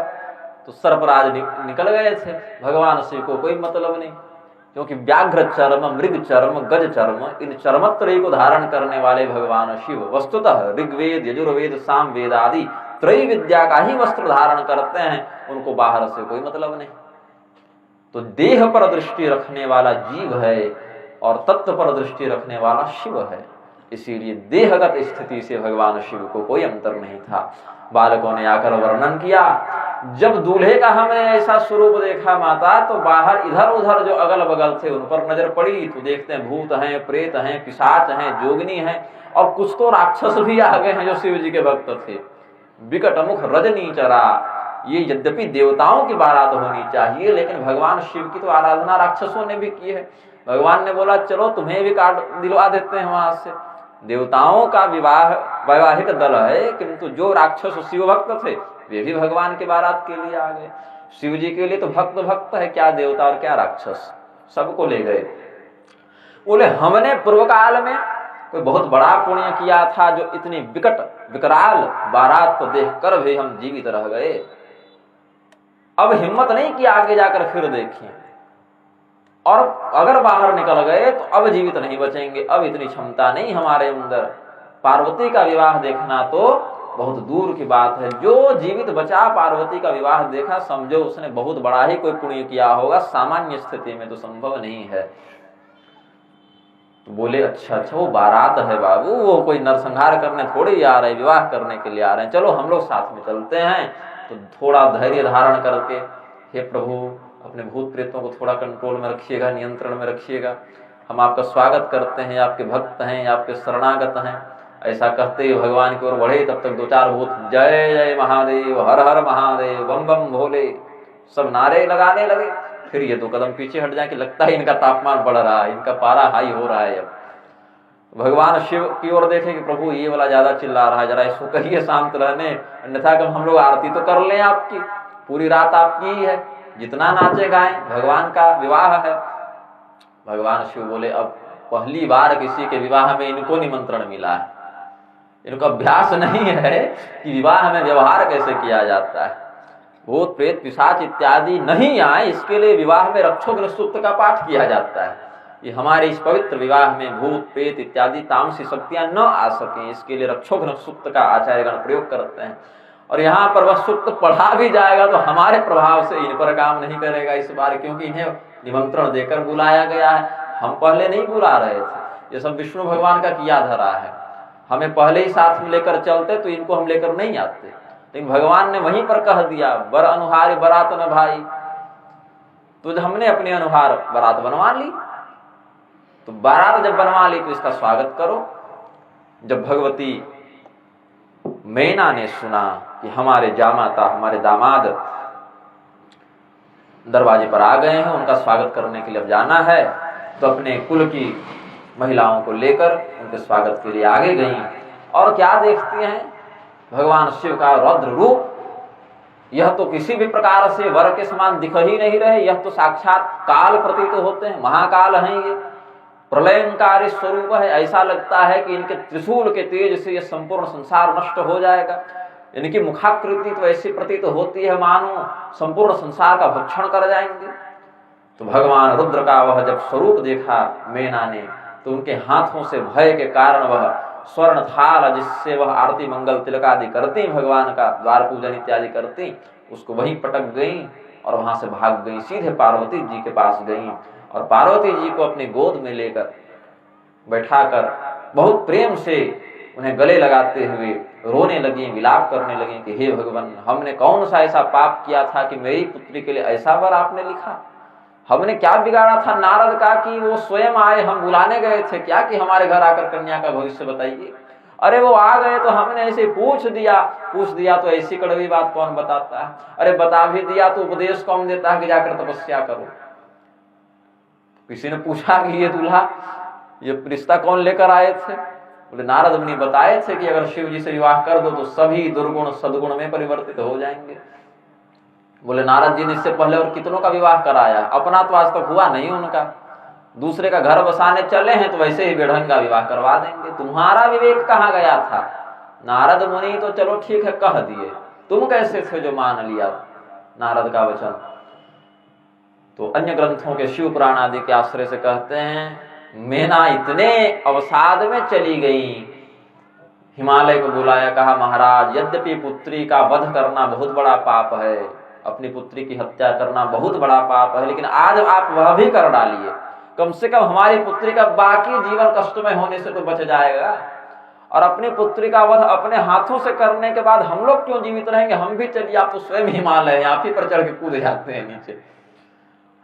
तो सर्पराज निकल गए थे। भगवान शिव को कोई मतलब नहीं, क्योंकि व्याघ्र चर्म, मृग चर्म, गज चर्म, इन चर्मत्रय को धारण करने वाले भगवान शिव वस्तुतः ऋग्वेद, यजुर्वेद, सामवेद आदि त्रय विद्या का ही वस्त्र धारण करते हैं, उनको बाहर से कोई मतलब नहीं। तो देह पर दृष्टि रखने वाला जीव है और तत्व पर दृष्टि रखने वाला शिव है। इसीलिए देहगत स्थिति से भगवान शिव को कोई अंतर नहीं था। बालकों ने आकर वर्णन किया, जब दूल्हे का हमने ऐसा स्वरूप देखा माता, तो बाहर इधर उधर जो अगल बगल थे उन पर नजर पड़ी तो देखते हैं भूत हैं, प्रेत हैं, पिशाच हैं, जोगिनी हैं, और कुछ तो राक्षस भी आ गए हैं जो शिव जी के भक्त थे। विकट मुख रजनी चरा, ये यद्यपि देवताओं की बारात होनी चाहिए, लेकिन भगवान शिव की तो आराधना राक्षसों ने भी की है। भगवान ने बोला चलो तुम्हें भी काट दिलवा देते हैं वहां से। देवताओं का वैवाहिक दल है, किंतु जो राक्षस शिव भक्त थे वे भी भगवान की बारात के लिए आ गए। शिव जी के लिए तो भक्त भक्त है, क्या देवता और क्या राक्षस, सबको ले गए। बोले हमने पूर्व काल में कोई बहुत बड़ा पुण्य किया था, जो इतनी विकट विकराल बारात को देखकर भी हम जीवित रह गए। अब हिम्मत नहीं कि आगे जाकर फिर देखें, और अगर बाहर निकल गए तो अब जीवित नहीं बचेंगे, अब इतनी क्षमता नहीं हमारे अंदर। पार्वती का विवाह देखना तो बहुत दूर की बात है। जो जीवित बचा पार्वती का विवाह देखा, समझो उसने बहुत बड़ा ही कोई पुण्य किया होगा, सामान्य स्थिति में तो संभव नहीं है। तो बोले अच्छा वो बारात है बाबू, वो कोई नरसंहार करने थोड़ी आ रहे, विवाह करने के लिए आ रहे हैं, चलो हम लोग साथ में चलते हैं। तो थोड़ा धैर्य धारण करके, हे प्रभु अपने भूत प्रेतों को थोड़ा कंट्रोल में रखिएगा, नियंत्रण में रखिएगा, हम आपका स्वागत करते हैं, आपके भक्त हैं, आपके शरणागत हैं। ऐसा कहते हुए भगवान की ओर बढ़े, तब तक दो चार भूत जय जय महादेव, हर हर महादेव, बम बम भोले, सब नारे लगाने लगे। फिर ये दो कदम पीछे हट जाए कि लगता है इनका तापमान बढ़ रहा है, इनका पारा हाई हो रहा है। अब भगवान शिव की ओर देखे कि प्रभु ये वाला ज्यादा चिल्ला रहा है, जरा इसको कहिए शांत रहने, अन्यथा कि हम लोग आरती तो कर लें आपकी, पूरी रात आपकी ही है, जितना नाचे गाएं, भगवान का विवाह है। भगवान शिव बोले अब पहली बार किसी के विवाह में इनको निमंत्रण मिला है, इनको अभ्यास नहीं है कि विवाह में व्यवहार कैसे किया जाता है। भूत प्रेत पिशाच इत्यादि नहीं आए, इसके लिए विवाह में रक्षोघ्न सूक्त का पाठ किया जाता है। ये हमारे इस पवित्र विवाह में भूत प्रेत इत्यादि तामसी शक्तियां न आ सकें, इसके लिए रक्षोघ्न सूक्त का आचार्यगण प्रयोग करते हैं। और यहाँ पर वह सूक्त पढ़ा भी जाएगा तो हमारे प्रभाव से इन पर काम नहीं करेगा इस बार, क्योंकि इन्हें निमंत्रण देकर बुलाया गया है, हम पहले नहीं बुला रहे थे। ये सब विष्णु भगवान का किया धरा है, हमें पहले ही साथ में लेकर चलते तो इनको हम लेकर नहीं आते, लेकिन भगवान ने वहीं पर कह दिया बर अनुहार बरात न भाई, तो हमने अपने अनुहार बारात बनवा ली। तो बारात जब बनवा ली तो इसका स्वागत करो। जब भगवती मैना ने सुना कि हमारे जामाता, हमारे दामाद दरवाजे पर आ गए हैं, उनका स्वागत करने के लिए अब जाना है, तो अपने कुल की महिलाओं को लेकर उनके स्वागत के लिए आगे गई। और क्या देखती हैं, भगवान शिव का रौद्र रूप, यह तो किसी भी प्रकार से वर के समान दिख ही नहीं रहे, यह तो साक्षात काल प्रतीत होते हैं, महाकाल हैं, ये प्रलयंकारी स्वरूप है। ऐसा लगता है कि इनके त्रिशूल के तेज से यह संपूर्ण संसार नष्ट हो जाएगा। इनकी मुखाकृति तो ऐसी प्रतीत होती है मानो संपूर्ण संसार का भक्षण कर जाएंगे। तो भगवान रुद्र का वह जब स्वरूप देखा मैना ने, तो उनके हाथों से भय के कारण वह स्वर्ण थाल जिससे वह आरती मंगल तिलक आदि करती, भगवान का द्वार पूजन इत्यादि करती, उसको वहीं पटक गई और वहां से भाग गई, सीधे पार्वती जी के पास गई और पार्वती जी को अपनी गोद में लेकर बैठाकर बहुत प्रेम से उन्हें गले लगाते हुए रोने लगी, विलाप करने लगी कि हे भगवान, हमने कौन सा ऐसा पाप किया था कि मेरी पुत्री के लिए ऐसा वर आपने लिखा? हमने क्या बिगाड़ा था नारद का कि वो स्वयं आए, हम बुलाने गए थे क्या कि हमारे घर आकर कन्या का भविष्य बताइए? अरे वो आ गए तो हमने ऐसे पूछ दिया तो ऐसी कड़वी बात कौन बताता है? अरे बता भी दिया तो उपदेश कौन देता है कि जाकर तपस्या करो? किसी ने पूछा कि ये दूल्हा, ये रिश्ता कौन लेकर आए थे? बोले नारद मुनि बताए थे कि अगर शिव जी से विवाह कर दो तो सभी दुर्गुण सद्गुण में परिवर्तित हो जाएंगे। बोले नारद जी ने इससे पहले और कितनों का विवाह कराया, अपना तो आज तक हुआ नहीं उनका, दूसरे का घर बसाने चले हैं तो वैसे ही बेढंग का विवाह करवा देंगे, तुम्हारा विवेक कहाँ गया था? नारद मुनि तो चलो ठीक है कह दिए, तुम कैसे थे जो मान लिया नारद का वचन? तो अन्य ग्रंथों के शिव पुराण आदि के आश्रय से कहते हैं मैना इतने अवसाद में चली गई, हिमालय को बुलाया, कहा महाराज यद्यपि पुत्री का वध करना बहुत बड़ा पाप है, अपनी पुत्री की हत्या करना बहुत बड़ा पाप है, लेकिन आज आप वह भी कर डालिए, कम से कम हमारी पुत्री का बाकी जीवन कष्टमय होने से तो बच जाएगा। और अपनी पुत्री का वध अपने हाथों से करने के बाद हम लोग क्यों जीवित रहेंगे? हम भी चलिए, आप तो स्वयं हिमालय हैं, आप ही पर चढ़ के कूद जाते हैं नीचे।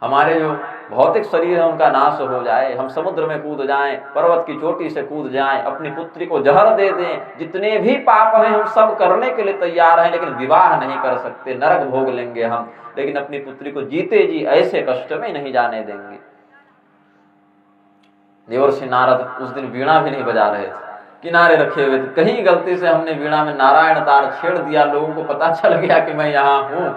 हमारे जो भौतिक शरीर है उनका नाश हो जाए, हम समुद्र में कूद जाएं, पर्वत की चोटी से कूद जाएं, अपनी पुत्री को जहर दे दें, जितने भी पाप हैं हम सब करने के लिए तैयार हैं, लेकिन विवाह नहीं कर सकते, नरक भोग लेंगे हम, लेकिन अपनी पुत्री को जीते जी ऐसे कष्ट में नहीं जाने देंगे। देवर्षि नारद उस दिन वीणा भी नहीं बजा रहे थे, किनारे रखे हुए थे। कहीं गलती से हमने वीणा में नारायण तार छेड़ दिया, लोगों को पता चल गया कि मैं यहाँ हूं,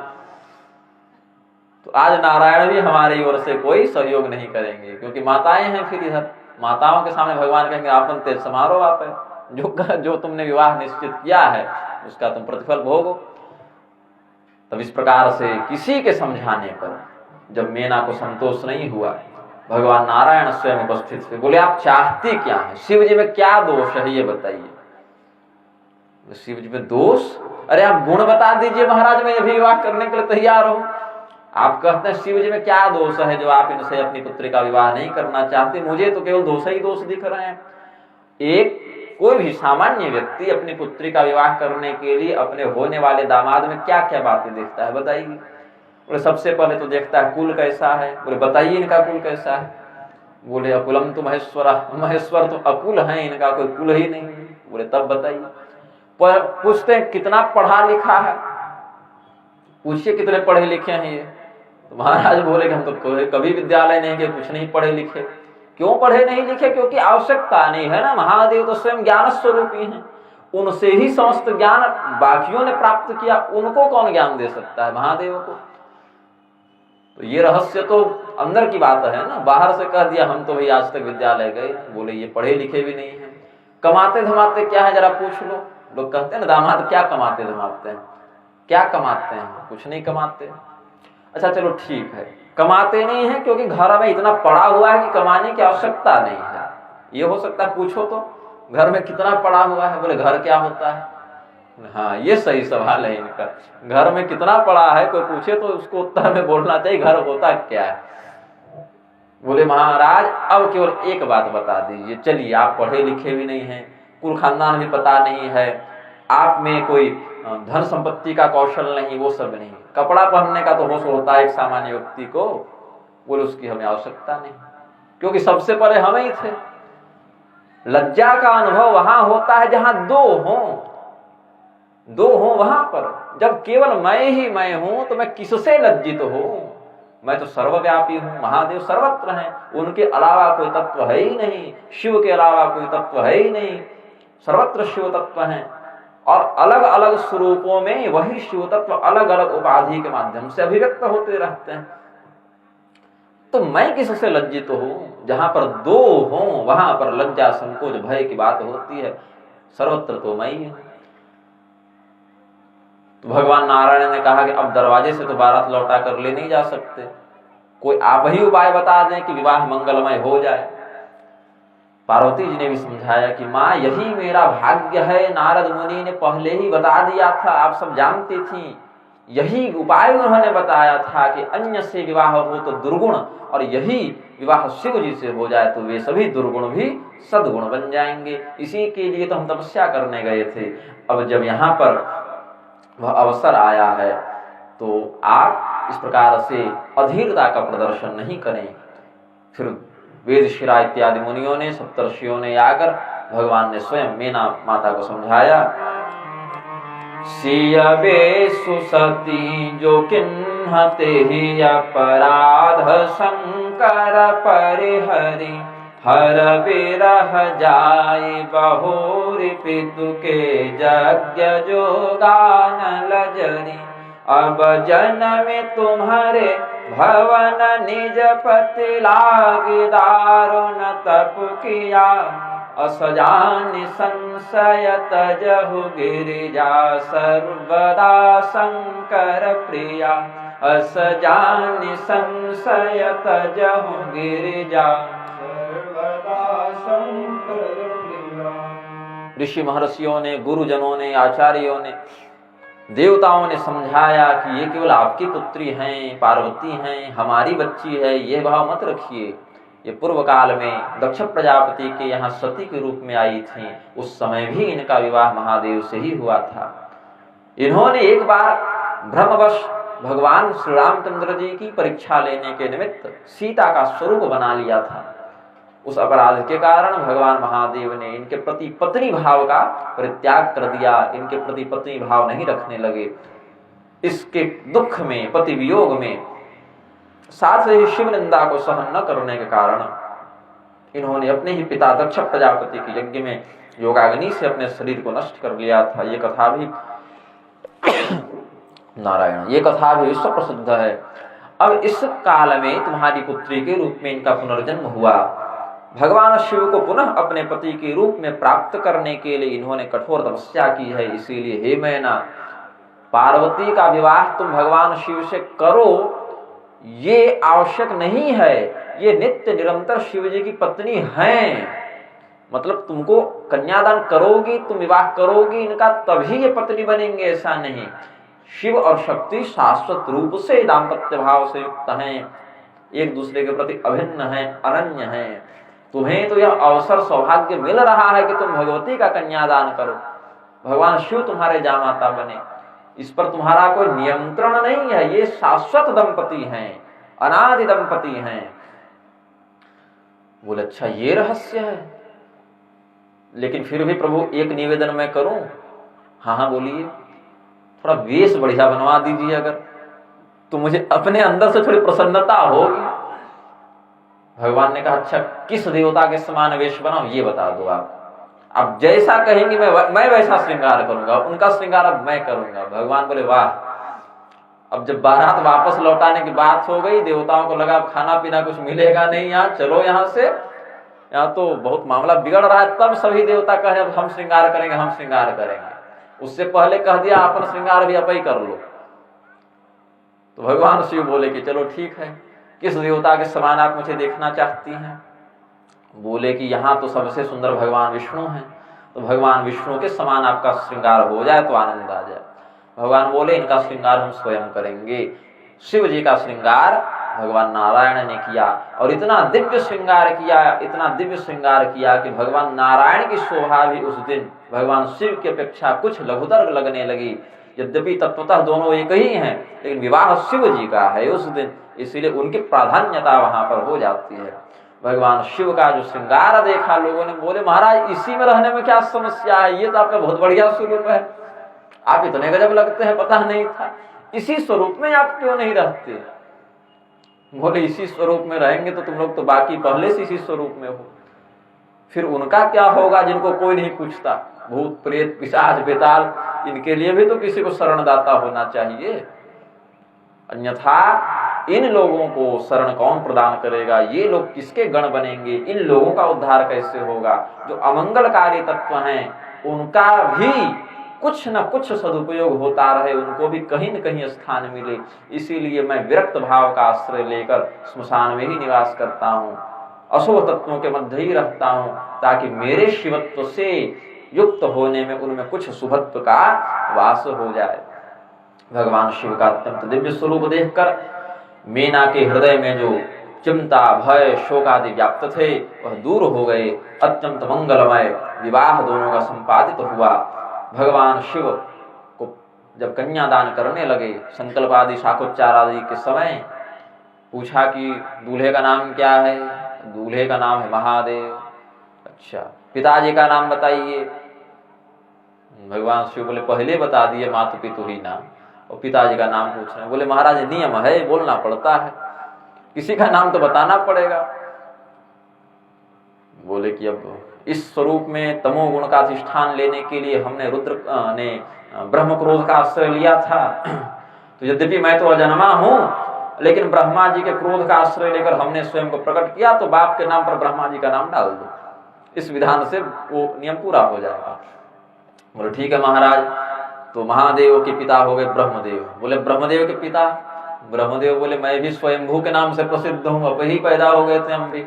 तो आज नारायण भी हमारी ओर से कोई सहयोग नहीं करेंगे, क्योंकि माताएं हैं। फिर इधर माताओं के सामने भगवान कहेंगे आपन तेज समारोह आप है, जो तुमने विवाह निश्चित किया है उसका तुम प्रतिफल भोगो। तब इस प्रकार से किसी के समझाने पर जब मेना को संतोष नहीं हुआ, भगवान नारायण स्वयं उपस्थित थे। बोले आप चाहती क्या है? शिव जी में क्या दोष है ये बताइए। शिव जी में दोष? अरे आप गुण बता दीजिए महाराज, मैं अभी विवाह करने के लिए तैयार हूं। आप कहते हैं शिव जी में क्या दोष है जो आप इनसे अपनी पुत्री का विवाह नहीं करना चाहते? मुझे तो केवल दोष ही दोष दिख रहे हैं। एक कोई भी सामान्य व्यक्ति अपनी पुत्री का विवाह करने के लिए अपने होने वाले दामाद में क्या क्या बातें देखता है बताइए। बोले सबसे पहले तो देखता है कुल कैसा है। बोले बताइए इनका कुल कैसा है। बोले अकुलम तो महेश्वर, महेश्वर तो अकुल है, इनका कोई कुल ही नहीं। बोले तब बताइए। पूछते हैं कितना पढ़ा लिखा है, पूछिए कितने पढ़े लिखे हैं ये। तो महाराज बोले कि हम तो कभी विद्यालय नहीं गए, कुछ नहीं पढ़े लिखे। क्यों पढ़े नहीं लिखे? क्योंकि आवश्यकता नहीं है ना। महादेव तो स्वयं ज्ञान स्वरूपी हैं, उनसे ही समस्त ज्ञान बाकियों ने प्राप्त किया, उनको कौन ज्ञान दे सकता है? महादेव को। तो ये रहस्य तो अंदर की बात है ना, बाहर से कह दिया हम तो भाई आज तक विद्यालय गए। बोले ये पढ़े लिखे भी नहीं है। कमाते धमाते क्या है जरा पूछ लो। लोग कहते हैं ना दामाद क्या कमाते धमाते हैं, क्या कमाते हैं? कुछ नहीं कमाते। अच्छा चलो ठीक है, कमाते नहीं है क्योंकि घर में इतना पड़ा हुआ है कि कमाने की आवश्यकता नहीं है। ये हो सकता है। पूछो तो घर में कितना पड़ा हुआ है। बोले घर क्या होता है? हाँ ये सही सवाल है इनका, घर में कितना पड़ा है कोई पूछे तो उसको उत्तर में बोलना चाहिए घर होता क्या है। बोले महाराज अब केवल एक बात बता दीजिए। चलिए आप पढ़े लिखे भी नहीं हैं, कुल खानदान भी पता नहीं है, आप में कोई धन संपत्ति का कौशल नहीं, वो सब नहीं, कपड़ा पहनने का तो होश होता है एक सामान्य व्यक्ति को। बोले उसकी हमें आवश्यकता नहीं, क्योंकि सबसे पहले हम ही थे। लज्जा का अनुभव वहां होता है जहां दो हों वहां पर। जब केवल मैं ही मैं हूं तो मैं किससे लज्जित हूं? मैं तो सर्वव्यापी हूं, महादेव सर्वत्र हैं, उनके अलावा कोई तत्व है ही नहीं, शिव के अलावा कोई तत्व है ही नहीं, सर्वत्र शिव तत्व हैं। और अलग अलग स्वरूपों में वही शिव तत्व अलग अलग उपाधि के माध्यम से अभिव्यक्त होते रहते हैं। तो मैं किससे लज्जित हूं? जहां पर दो हों वहां पर लज्जा संकोच भय की बात होती है, सर्वत्र तो मैं ही हूं। तो भगवान नारायण ने कहा कि अब दरवाजे से तो बारात लौटा कर ले नहीं जा सकते, कोई आप ही उपाय बता दें कि विवाह मंगलमय हो जाए। पार्वती जी ने भी समझाया कि माँ यही मेरा भाग्य है, नारद मुनि ने पहले ही बता दिया था, आप सब जानती थी। यही उपाय उन्होंने बताया था कि अन्य से विवाह हो तो दुर्गुण, और यही विवाह शिव जी से हो जाए तो वे सभी दुर्गुण भी सद्गुण बन जाएंगे। इसी के लिए तो हम तपस्या करने गए थे। अब जब यहाँ पर वह अवसर आया है तो आप इस प्रकार से अधीरता का प्रदर्शन नहीं करें। फिर वेद शिरा इत्यादि मुनियों ने, सप्तर्षियों ने आकर भगवान ने स्वयं मीना माता को समझाया। सियवे सुसती जो किन्हते ही अपराध शंकर परिहरि, हर विरह जाय बहुरी पितु के यज्ञ जोगान लजरी। अब जन्म तुम्हारे भवन निज पति लागी दारुण तप किया, असजान संशय तजहु गिरिजा सर्वदा शंकर प्रिया। असजान संशय तजहु गिरिजा सर्वदा शंकर प्रिया। ऋषि महर्षियों ने, गुरुजनों ने, आचार्यों ने, देवताओं ने समझाया कि ये केवल आपकी पुत्री हैं, पार्वती हैं, हमारी बच्ची है, ये भाव मत रखिए। ये पूर्व काल में दक्ष प्रजापति के यहाँ सती के रूप में आई थी, उस समय भी इनका विवाह महादेव से ही हुआ था। इन्होंने एक बार भ्रमवश भगवान श्री रामचंद्र जी की परीक्षा लेने के निमित्त सीता का स्वरूप बना लिया था। उस अपराध के कारण भगवान महादेव ने इनके प्रति पत्नी भाव का परित्याग कर दिया, इनके प्रति पत्नी भाव नहीं रखने लगे। इसके दुख में, पति वियोग में, साथ ही शिव निंदा को सहन न करने के कारण इन्होंने अपने ही पिता दक्ष प्रजापति के यज्ञ में योगाग्नि से अपने शरीर को नष्ट कर लिया था। ये कथा भी नारायण, ये कथा भी विश्व प्रसिद्ध है। अब इस काल में तुम्हारी पुत्री के रूप में इनका पुनर्जन्म हुआ। भगवान शिव को पुनः अपने पति के रूप में प्राप्त करने के लिए इन्होंने कठोर तपस्या की है। इसीलिए हे मैना, पार्वती का विवाह तुम भगवान शिव से करो, ये आवश्यक नहीं है। ये नित्य निरंतर शिव जी की पत्नी हैं, मतलब तुमको कन्यादान करोगी, तुम विवाह करोगी इनका, तभी ये पत्नी बनेंगे, ऐसा नहीं। शिव और शक्ति शाश्वत रूप से दाम्पत्य भाव से युक्त हैं, एक दूसरे के प्रति अभिन्न हैं, अनन्य हैं। तुम्हें तो यह अवसर सौभाग्य मिल रहा है कि तुम भगवती का कन्यादान करो, भगवान शिव तुम्हारे जामाता बने। इस पर तुम्हारा कोई नियंत्रण नहीं है। ये शाश्वत दंपति हैं, अनादि दंपति हैं। बोले अच्छा ये रहस्य है, लेकिन फिर भी प्रभु एक निवेदन मैं करूं। हाँ हाँ बोलिए। थोड़ा वेश बढ़िया बनवा दीजिए, अगर तो मुझे अपने अंदर से थोड़ी प्रसन्नता होगी। भगवान ने कहा अच्छा किस देवता के समान वेश बनाऊं ये बता दो आप जैसा कहेंगे मैं वैसा श्रृंगार करूंगा, उनका श्रृंगार अब मैं करूंगा। भगवान बोले वाह। अब जब बारात वापस लौटाने की बात हो गई, देवताओं को लगा अब खाना पीना कुछ मिलेगा नहीं, यहाँ चलो यहाँ से, यहाँ तो बहुत मामला बिगड़ रहा है। तब सभी देवता कहे अब हम श्रृंगार करेंगे, हम श्रृंगार करेंगे। उससे पहले कह दिया अपन श्रृंगार भी आप ही कर लो। तो भगवान शिव बोले कि चलो ठीक है, किस देवता के समान आप मुझे देखना चाहती हैं? बोले कि यहाँ तो सबसे सुंदर भगवान विष्णु हैं, तो भगवान विष्णु के समान आपका श्रृंगार हो जाए तो आनंद आ जाए। भगवान बोले इनका श्रृंगार हम स्वयं करेंगे। शिव जी का श्रृंगार भगवान नारायण ने किया, और इतना दिव्य श्रृंगार किया, इतना दिव्य श्रृंगार किया कि भगवान नारायण की शोभा भी उस दिन भगवान शिव की अपेक्षा कुछ लघुतर लगने लगी। यद्यपि तत्वतः दोनों एक ही हैं, लेकिन विवाह शिव जी का है उस दिन, इसीलिए उनकी प्राधान्यता वहां पर हो जाती है। भगवान शिव का जो श्रृंगार देखा लोगों ने, बोले महाराज इसी में रहने में क्या समस्या है, ये तो आपका बहुत बढ़िया स्वरूप है, आप इतने गजब लगते हैं, पता नहीं था। इसी स्वरूप में आप क्यों नहीं रहते? बोले इसी स्वरूप में रहेंगे तो तुम लोग तो बाकी पहले से इसी स्वरूप में हो, फिर उनका क्या होगा जिनको कोई नहीं पूछता? भूत प्रेत पिशाच बेताल, इनके लिए भी तो किसी को शरणदाता होना चाहिए, अन्यथा इन लोगों को शरण कौन प्रदान करेगा? ये लोग किसके गण बनेंगे? इन लोगों का उद्धार कैसे होगा? जो अमंगलकारी तत्व हैं उनका भी कुछ न कुछ सदुपयोग होता रहे, उनको भी कहीं न कहीं स्थान मिले। इसीलिए मैं विरक्त भाव का आश्रय लेकर स्मशान में ही निवास करता हूँ, अशुभ तत्वों के मध्य ही रहता हूँ, ताकि मेरे शिवत्व से युक्त होने में उनमें कुछ शुभत्व का वास हो जाए। भगवान शिव का अत्यंत दिव्य स्वरूप देखकर मीना के हृदय में जो चिंता भय शोक आदि व्याप्त थे वह दूर हो गए। अत्यंत मंगलमय विवाह दोनों का संपादित हुआ। भगवान शिव को जब कन्यादान करने लगे, संकल्प आदि शाखोच्चार आदि के समय पूछा कि दूल्हे का नाम क्या है? दूल्हे का नाम है महादेव। अच्छा पिताजी का नाम बताइए। भगवान शिव बोले पहले बता दिए मातु पितु ही नाम, और पिताजी का नाम पूछ रहे हैं। बोले महाराज नियम है, बोलना पड़ता है, किसी का नाम तो बताना पड़ेगा। बोले कि अब इस स्वरूप में तमोगुण का अधिष्ठान लेने के लिए हमने रुद्र ने ब्रह्म क्रोध का आश्रय लिया था, तो यद्यपि मैं तो अजन्मा हूं, लेकिन ब्रह्मा जी के क्रोध का आश्रय लेकर हमने स्वयं को प्रकट किया, तो बाप के नाम पर ब्रह्मा जी का नाम डाल दो। इस विधान से वो नियम पूरा हो जाएगा। बोले ठीक है महाराज। तो महादेव के पिता हो गए ब्रह्मदेव। बोले ब्रह्मदेव के पिता? ब्रह्मदेव बोले मैं भी स्वयंभू के नाम से प्रसिद्ध हूं, अब ही पैदा हो गए थे हम भी,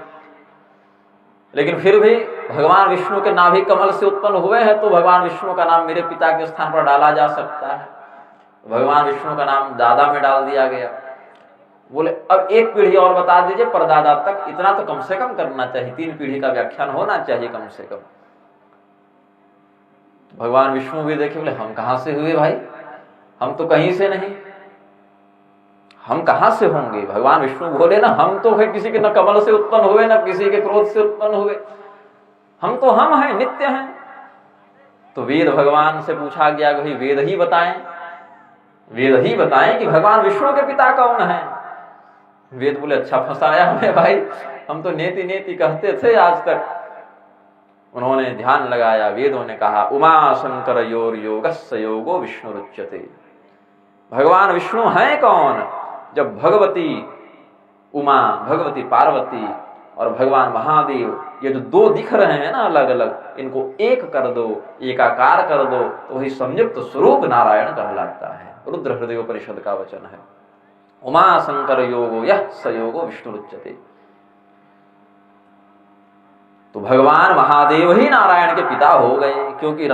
लेकिन फिर भी भगवान विष्णु के नाभि कमल से उत्पन्न हुए हैं, तो भगवान विष्णु का नाम मेरे पिता के स्थान पर डाला जा सकता है। भगवान विष्णु का नाम दादा में डाल दिया गया। बोले अब एक पीढ़ी और बता दीजिए परदादा तक, इतना तो कम से कम करना चाहिए, 3 पीढ़ी का व्याख्यान होना चाहिए कम से कम। भगवान विष्णु भी देखे, बोले हम कहां से हुए भाई, हम तो कहीं से नहीं, हम कहां से होंगे। भगवान विष्णु बोले ना, हम तो है किसी के न कमल से उत्पन्न हुए, न किसी के क्रोध से उत्पन्न हुए, हम तो हम हैं, नित्य हैं। तो वेद भगवान से पूछा गया कि वेद ही बताएं, वेद ही बताएं कि भगवान विष्णु के पिता कौन है। वेद बोले अच्छा फंसाया हमें भाई, हम तो नेति नेति कहते थे आज तक। उन्होंने ध्यान लगाया, वेदों ने कहा उमा शंकर योर योगस्य योगो विष्णु रुच्यते। भगवान विष्णु हैं कौन? जब भगवती उमा, भगवती पार्वती और भगवान महादेव, ये जो 2 दिख रहे हैं ना अलग अलग, इनको एक कर दो, एकाकार कर दो, तो वही संयुक्त स्वरूप नारायण कहलाता है। रुद्र हृदय उपनिषद का वचन है, उमा शंकर योगो यः स योगो विष्णु रुच्यते। तो भगवान महादेव ही नारायण के पिता हो गए, क्योंकि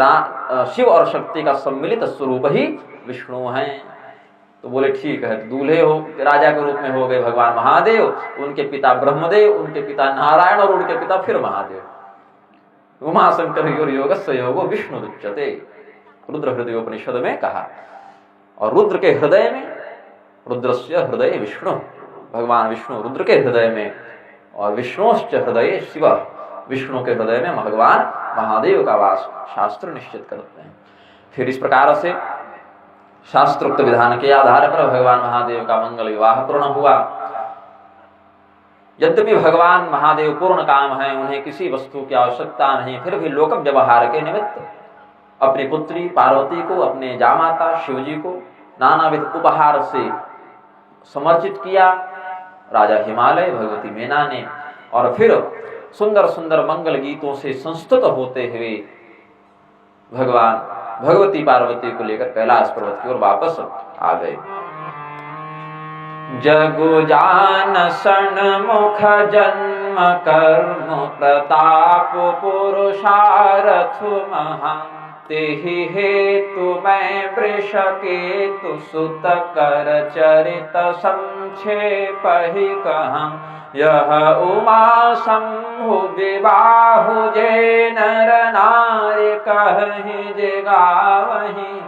शिव और शक्ति का सम्मिलित स्वरूप ही विष्णु हैं। तो बोले ठीक है, तो दूल्हे हो राजा के रूप में हो गए भगवान महादेव, उनके पिता ब्रह्मदेव, उनके पिता नारायण और उनके पिता फिर महादेव। उमा शंकर योगस्य योगो विष्णु रुच्यते, रुद्र हृदय उपनिषद में कहा। और रुद्र के हृदय में, रुद्रस्य हृदय विष्णु, भगवान विष्णु रुद्र के हृदय में, और विष्णुश्च हृदय शिव, विष्णु के हृदय में भगवान महादेव का वास शास्त्र निश्चित करते हैं। फिर इस प्रकार से शास्त्रोक्त विधान के आधार पर भगवान महादेव का मंगल विवाह पूर्ण हुआ। यद्यपि भगवान महादेव पूर्ण काम है, उन्हें किसी वस्तु की आवश्यकता नहीं, फिर भी लोक व्यवहार के निमित्त अपनी पुत्री पार्वती को, अपने जामाता शिवजी को नानाविध उपहार से समर्चित किया राजा हिमालय, भगवती मेना ने। और फिर सुंदर सुंदर मंगल गीतों से संस्तुत होते हुए भगवान भगवती पार्वती को लेकर कैलाश पर्वत की ओर वापस आ गए। जगु जान सन्मुख जन्म कर्म प्रताप पुरुषारथ महा, तेहि हेतु मैं वृष केतु सुत कर चरित संक्षेप ही कहूं। यह उमा शंभु विवाहु जे नर नारी कहि जे गावहि,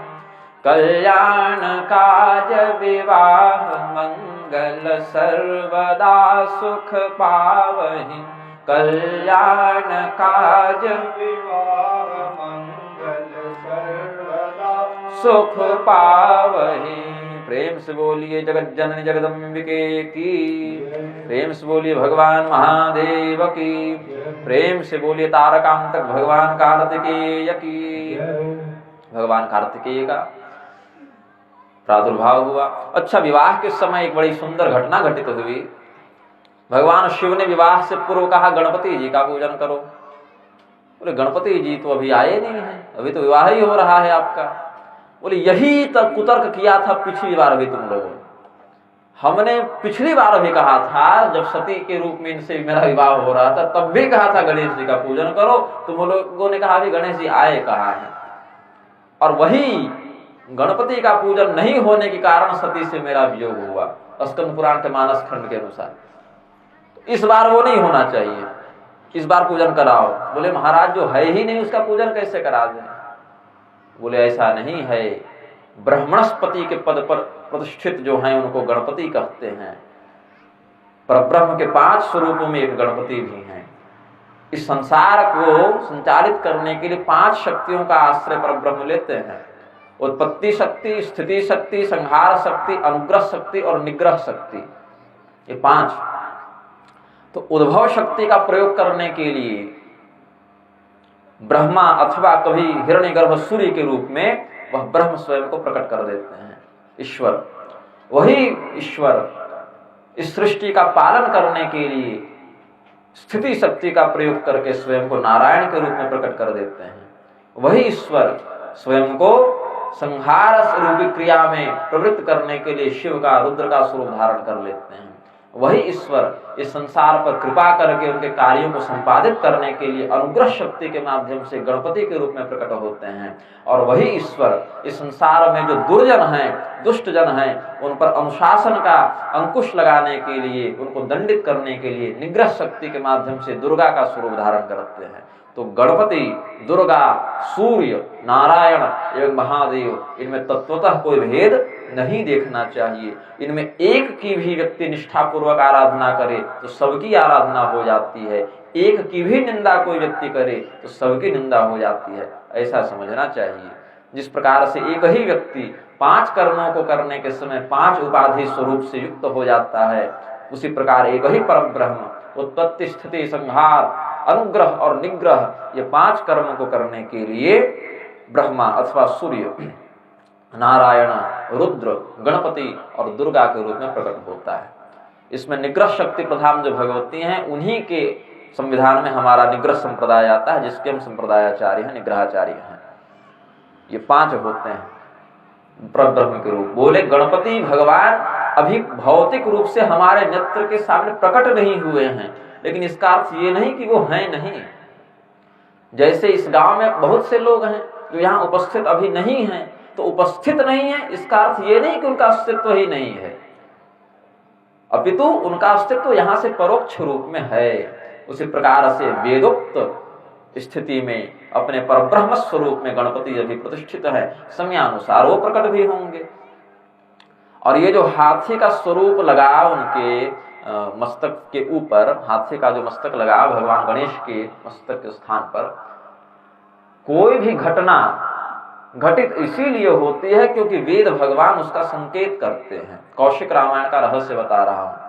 कल्याण काज विवाह मंगल सर्वदा सुख पावहि, कल्याण काज विवाह मंगल सर्वदा सुख पावहि। प्रेम से बोलिए जगत जननी जगदम्बिके की, प्रेम से बोलिए भगवान महादेव की, प्रेम से बोलिए तारकांतक भगवान कार्तिकेय की। भगवान कार्तिकेय का प्रादुर्भाव हुआ। अच्छा, विवाह के समय एक बड़ी सुंदर घटना घटित हुई। भगवान शिव ने विवाह से पूर्व कहा गणपति जी का पूजन करो। बोले गणपति जी तो अभी आए नहीं है, अभी तो विवाह ही हो रहा है आपका। बोले यही तक कुतर्क किया था पिछली बार भी तुम लोगों ने, हमने पिछली बार भी कहा था, जब सती के रूप में इनसे मेरा विवाह हो रहा था तब भी कहा था गणेश जी का पूजन करो। तुम लोगों ने कहा भी गणेश जी आए कहाँ हैं, और वही गणपति का पूजन नहीं होने के कारण सती से मेरा वियोग हुआ, स्कंद पुराण के मानस खंड के अनुसार। इस बार वो नहीं होना चाहिए, इस बार पूजन कराओ। बोले महाराज जो है ही नहीं उसका पूजन कैसे करा दें। बोले ऐसा नहीं है, ब्रह्मणस्पति के पद पर प्रतिष्ठित जो हैं उनको गणपति कहते हैं। परब्रह्म के 5 स्वरूपों में एक गणपति भी हैं। इस संसार को संचालित करने के लिए 5 शक्तियों का आश्रय परब्रह्म लेते हैं। उत्पत्ति शक्ति, स्थिति शक्ति, संहार शक्ति, अनुग्रह शक्ति और निग्रह शक्ति, ये 5। तो उद्भव शक्ति का प्रयोग करने के लिए ब्रह्मा अथवा कभी हिरण्यगर्भ सूर्य के रूप में वह ब्रह्म स्वयं को प्रकट कर देते हैं, ईश्वर। वही ईश्वर इस सृष्टि का पालन करने के लिए स्थिति शक्ति का प्रयोग करके स्वयं को नारायण के रूप में प्रकट कर देते हैं। वही ईश्वर स्वयं को संहार रूपी क्रिया में प्रवृत्त करने के लिए शिव का, रुद्र का स्वरूप धारण कर लेते हैं। वही ईश्वर इस संसार पर कृपा करके उनके कार्यों को संपादित करने के लिए अनुग्रह शक्ति के माध्यम से गणपति के रूप में प्रकट होते हैं। और वही ईश्वर इस संसार में जो दुर्जन हैं, दुष्ट जन हैं, उन पर अनुशासन का अंकुश लगाने के लिए, उनको दंडित करने के लिए निग्रह शक्ति के माध्यम से दुर्गा का स्वरूप धारण करते हैं। तो गणपति, दुर्गा, सूर्य, नारायण एवं महादेव, इनमें तत्वतः कोई भेद नहीं देखना चाहिए। इनमें एक की भी व्यक्ति निष्ठापूर्वक आराधना करे तो सबकी आराधना हो जाती है, एक की भी निंदा कोई व्यक्ति करे तो सबकी निंदा हो जाती है, ऐसा समझना चाहिए। जिस प्रकार से एक ही व्यक्ति 5 कर्मों को करने के समय 5 उपाधि स्वरूप से युक्त हो जाता है, उसी प्रकार एक ही परम ब्रह्म उत्पत्ति, स्थिति, संहार, अनुग्रह और निग्रह, ये 5 कर्मों को करने के लिए ब्रह्मा अथवा सूर्य, नारायण, रुद्र, गणपति और दुर्गा के रूप में प्रकट होता है। इसमें निग्रह शक्ति प्रधान जो भगवती हैं, उन्हीं के संविधान में हमारा निग्रह संप्रदाय आता है, जिसके हम संप्रदायाचार्य हैं, निग्रहाचार्य हैं। ये 5 होते हैं परब्रह्म के रूप। बोले गणपति भगवान अभी भौतिक रूप से हमारे नेत्र के सामने प्रकट नहीं हुए हैं, लेकिन इसका अर्थ ये नहीं कि वो हैं नहीं। जैसे इस गांव में बहुत से लोग हैं जो यहाँ उपस्थित अभी नहीं हैं, तो उपस्थित नहीं है इसका अर्थ ये नहीं कि उनका अस्तित्व ही नहीं है, अपितु उनका अस्तित्व यहाँ से परोक्ष रूप में है। उसी प्रकार से वेदोक्त स्थिति में अपने परब्रह्म स्वरूप में गणपति अभी प्रतिष्ठित है, समयानुसार वो प्रकट भी होंगे। और ये जो हाथी का स्वरूप लगा उनके मस्तक के ऊपर, हाथी का जो मस्तक लगा भगवान गणेश के मस्तक के स्थान पर, कोई भी घटना घटित इसीलिए होती है क्योंकि वेद भगवान उसका संकेत करते हैं। कौशिक रामायण का रहस्य बता रहा हूं।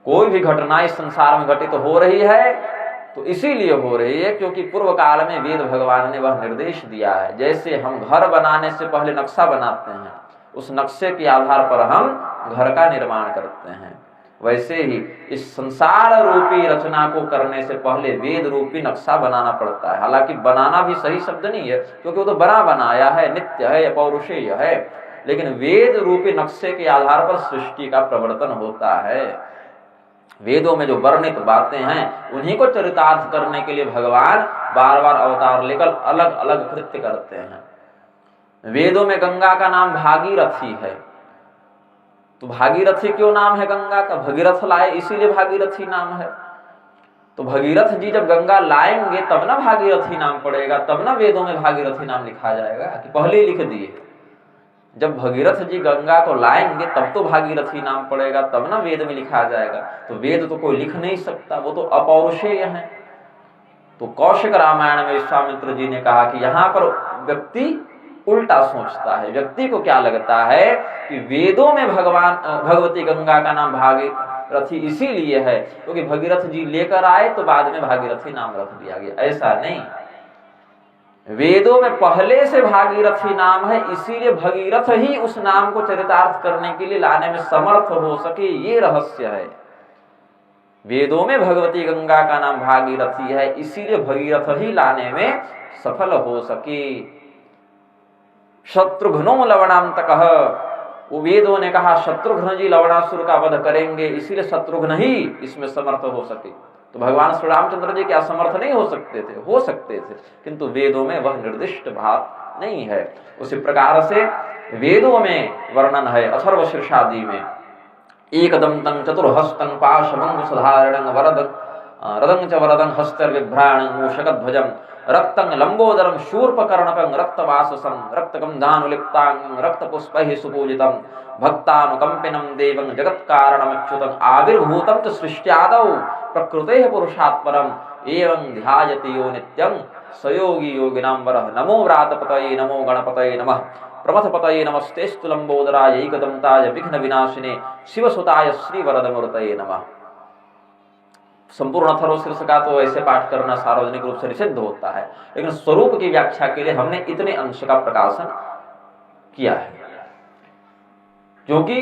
कोई भी घटना इस संसार में घटित हो रही है तो इसीलिए हो रही है क्योंकि पूर्व काल में वेद भगवान ने वह निर्देश दिया है। जैसे हम घर बनाने से पहले नक्शा बनाते हैं, उस नक्शे के आधार पर हम घर का निर्माण करते हैं, वैसे ही इस संसार रूपी रचना को करने से पहले वेद रूपी नक्शा बनाना पड़ता है। हालांकि बनाना भी सही शब्द नहीं है क्योंकि वो तो बना बनाया है, नित्य है, अपौरुषेय है, लेकिन वेद रूपी नक्शे के आधार पर सृष्टि का प्रवर्तन होता है। वेदों में जो वर्णित बातें हैं उन्हीं को चरितार्थ करने के लिए भगवान बार बार अवतार लेकर अलग अलग कृत्य करते हैं। वेदों में गंगा का नाम भागीरथी है, तो भागीरथी क्यों नाम है गंगा का? भगीरथ लाए इसीलिए भागीरथी नाम है। तो भगीरथ जी जब गंगा लाएंगे तब ना भागीरथी नाम पड़ेगा, तब ना वेदों में भागीरथी नाम लिखा जाएगा कि पहले ही लिख दिए। जब भगीरथ जी गंगा को लाएंगे तब तो भागीरथी नाम पड़ेगा, तब ना वेद में लिखा जाएगा। तो वेद तो कोई लिख नहीं सकता, वो तो अपौरुषेय है। तो कौशिक रामायण में विश्वामित्र जी ने कहा कि यहाँ पर व्यक्ति उल्टा सोचता है। व्यक्ति को क्या लगता है कि वेदों में भगवती गंगा का नाम भागीरथी इसीलिए है क्योंकि भगीरथ जी लेकर आए तो बाद में भागीरथी नाम रख दिया गया। ऐसा नहीं, वेदों में पहले से भागीरथी नाम है, इसीलिए भगीरथ ही उस नाम को चरितार्थ करने के लिए लाने में समर्थ हो सके, ये रहस्य है। वेदों में भगवती गंगा का नाम भागीरथी है, इसीलिए भगीरथ ही लाने में सफल हो सके। शत्रुघ्नो लवणांतकः, वो वेदों ने कहा शत्रुघ्न जी लवणासुर का वध करेंगे, इसीलिए शत्रुघ्न ही इसमें समर्थ हो सके। तो भगवान श्री रामचंद्र जी क्या समर्थ नहीं हो सकते थे? हो सकते थे, किंतु वेदों में वह निर्दिष्ट बात नहीं है। उसी प्रकार से वेदों में वर्णन है अथर्व शीर्षादि में, एकदंतं चतुर्हस्तं पाशमंकुशधारणं रदं च वरदं हस्तर्विभ्राणं मूषकध्वजं रक्तं लंबोदरं शूर्पकर्णकं रक्तवाससं रक्तगंधानुलिप्तांगं रक्तपुष्पैः सुपूजितं भक्तानुकंपिनं देवं जगत्कारणमच्युतं आविर्भूतं च सृष्ट्यादौ प्रकृतेः पुरुषात्परम् एवं ध्यायति यो नित्यं स योगी योगिनां वरः। नमो व्रातपतये नमो गणपतये नमः प्रमथपतये नमस्तेस्तु लंबोदराय एकदंताय विघ्न विनाशिने शिवसुताय श्रीवरदमूर्तये नमः। संपूर्ण अथर्व शीर्ष का तो ऐसे पाठ करना सार्वजनिक रूप से निषिद्ध होता है, लेकिन स्वरूप की व्याख्या के लिए हमने इतने अंश का प्रकाशन किया है क्योंकि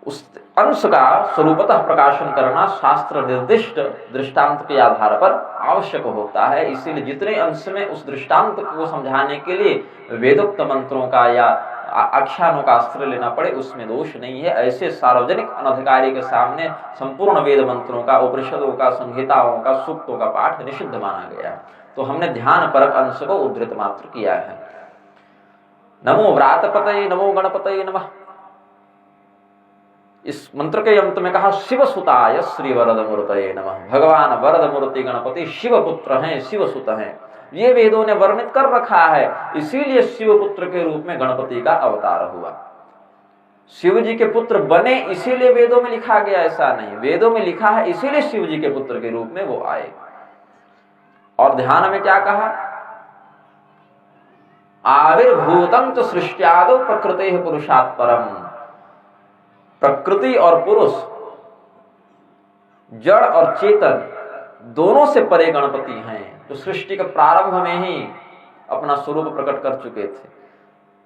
उस अंश का स्वरूपतः प्रकाशन करना शास्त्र निर्दिष्ट दृष्टांत के आधार पर आवश्यक होता है। इसीलिए जितने अंश में उस दृष्टांत को समझाने के लिए वेदोक्त मंत्रों का या आख्यानों का आश्रय लेना पड़े, उसमें दोष नहीं है। ऐसे सार्वजनिक अनधिकारी के सामने संपूर्ण वेद मंत्रों का, उपनिषदों का, संहिताओं का, सूक्तों का पाठ निषिद्ध माना गया है। तो हमने ध्यान परक अंश को उद्धृत मात्र किया है। नमो व्रातपतये नमो गणपतये नमः। इस मंत्र के अंत में कहा शिव सुताय श्री वरद मूर्तये नमः। भगवान वरद मूर्ति गणपति शिव पुत्र हैं, शिव सुत हैं, ये वेदों ने वर्णित कर रखा है। इसीलिए शिव पुत्र के रूप में गणपति का अवतार हुआ। शिव जी के पुत्र बने इसीलिए वेदों में लिखा गया, ऐसा नहीं। वेदों में लिखा है इसीलिए शिव जी के पुत्र के रूप में वो आए। और ध्यान में क्या कहा? आविर्भूतं च सृष्ट्यादौ प्रकृतेः पुरुषात् परम। प्रकृति और पुरुष, जड़ और चेतन दोनों से परे गणपति हैं, जो सृष्टि के प्रारंभ में ही अपना स्वरूप प्रकट कर चुके थे।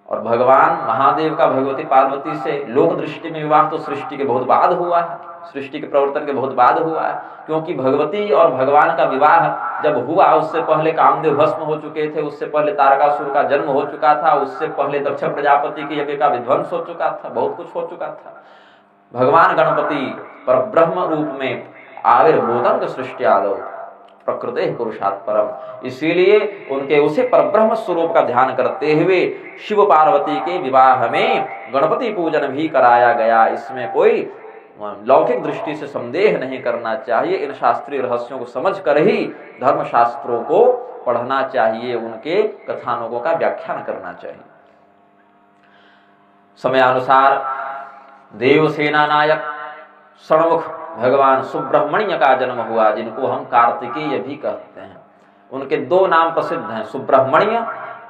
और भगवान महादेव का भगवती पार्वती से लोक दृष्टि में विवाह तो सृष्टि के बहुत बाद हुआ है, सृष्टि के प्रवर्तन के बहुत बाद हुआ है। क्योंकि भगवती और भगवान का विवाह जब हुआ, उससे पहले कामदेव भस्म हो चुके थे, उससे पहले तारकासुर का जन्म हो चुका था, उससे पहले दक्ष प्रजापति के यज्ञ का विध्वंस हो चुका था, बहुत कुछ हो चुका था। भगवान गणपति परब्रह्म रूप में आविर्भूतं सृष्ट्यादौ प्रकृतेः पुरुषात् परम। इसीलिए उनके उसे परब्रह्म स्वरूप का ध्यान करते हुए शिव पार्वती के विवाह में गणपति पूजन भी कराया गया। इसमें कोई लौकिक दृष्टि से संदेह नहीं करना चाहिए। इन शास्त्रीय रहस्यों को समझ कर ही धर्म शास्त्रों को पढ़ना चाहिए, उनके कथानकों का व्याख्यान करना चाहिए। समयानुसार देवसेना नायक षणमुख भगवान सुब्रह्मण्य का जन्म हुआ, जिनको हम कार्तिकेय भी कहते हैं। उनके दो नाम प्रसिद्ध हैं, सुब्रह्मण्य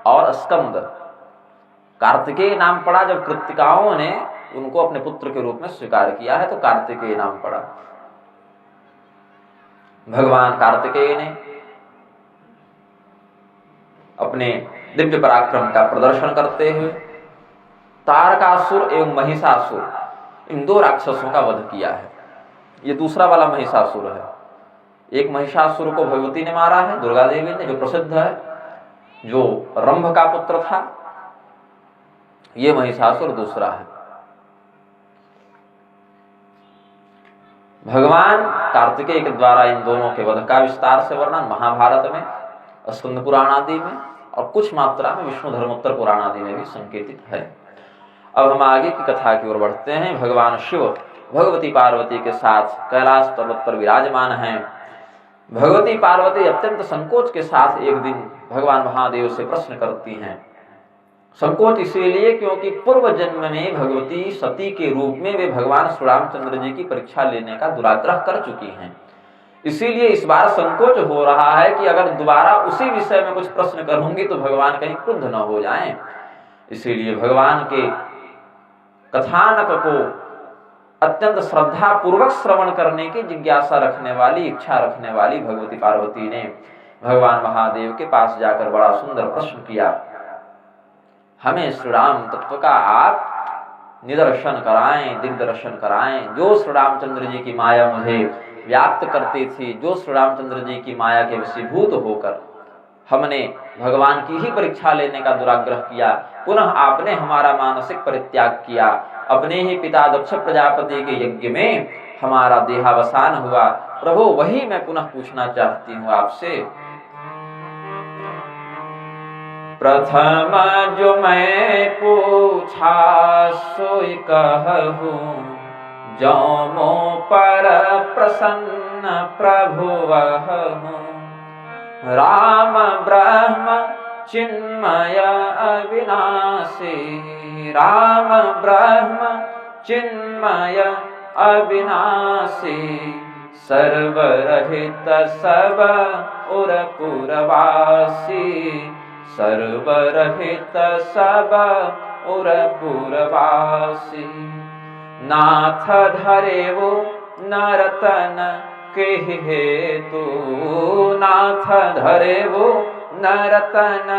और स्कंद। कार्तिकेय नाम पड़ा जब कृत्तिकाओं ने उनको अपने पुत्र के रूप में स्वीकार किया है, तो कार्तिकेय नाम पड़ा। भगवान कार्तिकेय ने अपने दिव्य पराक्रम का प्रदर्शन करते हुए तारकासुर एवं महिषासुर, इन दो राक्षसों का वध किया है। ये दूसरा वाला महिषासुर है। एक महिषासुर को भगवती ने मारा है, दुर्गा देवी ने, जो प्रसिद्ध है, जो रंभ का पुत्र था। ये महिषासुर दूसरा है। भगवान कार्तिकेय के द्वारा इन दोनों के वध का विस्तार से वर्णन महाभारत में, स्कंद पुराण आदि में और कुछ मात्रा में विष्णु धर्मोत्तर पुराण आदि में भी संकेतित है। अब हम आगे की कथा की ओर बढ़ते हैं। भगवान शिव भगवती पार्वती के साथ कैलाश पर्वत पर विराजमान हैं। भगवती पार्वती अत्यंत संकोच के साथ एक दिन भगवान महादेव से प्रश्न करती हैं। संकोच इसीलिए क्योंकि पूर्व जन्म में भगवती सती के रूप में वे भगवान श्री रामचंद्र जी की परीक्षा लेने का दुराग्रह कर चुकी हैं। इसीलिए इस बार संकोच हो रहा है कि अगर दोबारा उसी विषय में कुछ प्रश्न करूंगी तो भगवान कहीं क्रुद्ध न हो जाएं। इसीलिए भगवान के कथानक को अत्यंत श्रद्धा पूर्वक श्रवण करने की जिज्ञासा रखने वाली, इच्छा रखने वाली भगवती पार्वती ने भगवान महादेव के पास जाकर बड़ा सुंदर प्रश्न किया। हमें श्री राम तत्व का आप निदर्शन कराएं, दिग्दर्शन कराएं। जो श्री रामचंद्र जी की माया मुझे व्याप्त करती थी, जो श्री रामचंद्र जी की माया के वशीभूत होकर हमने भगवान की ही परीक्षा लेने का दुराग्रह किया, पुनः आपने हमारा मानसिक परित्याग किया। अपने ही पिता दक्ष प्रजापति के यज्ञ में हमारा देहावसान हुआ। प्रभु, वही मैं पुनः पूछना चाहती हूँ आपसे। प्रथम जो मैं पूछा सोई कहूँ, जो मो पर प्रसन्न प्रभु वह हूँ। राम ब्रह्म चिन्मय अविनाशी, राम ब्रह्म चिन्मय अविनाशी। सर्वरहित सब उर पुरवासी, सर्वरहित सब उर पुरवासी। नाथ धरेवो नरतन के हेतु, नाथ धरेवो नरतन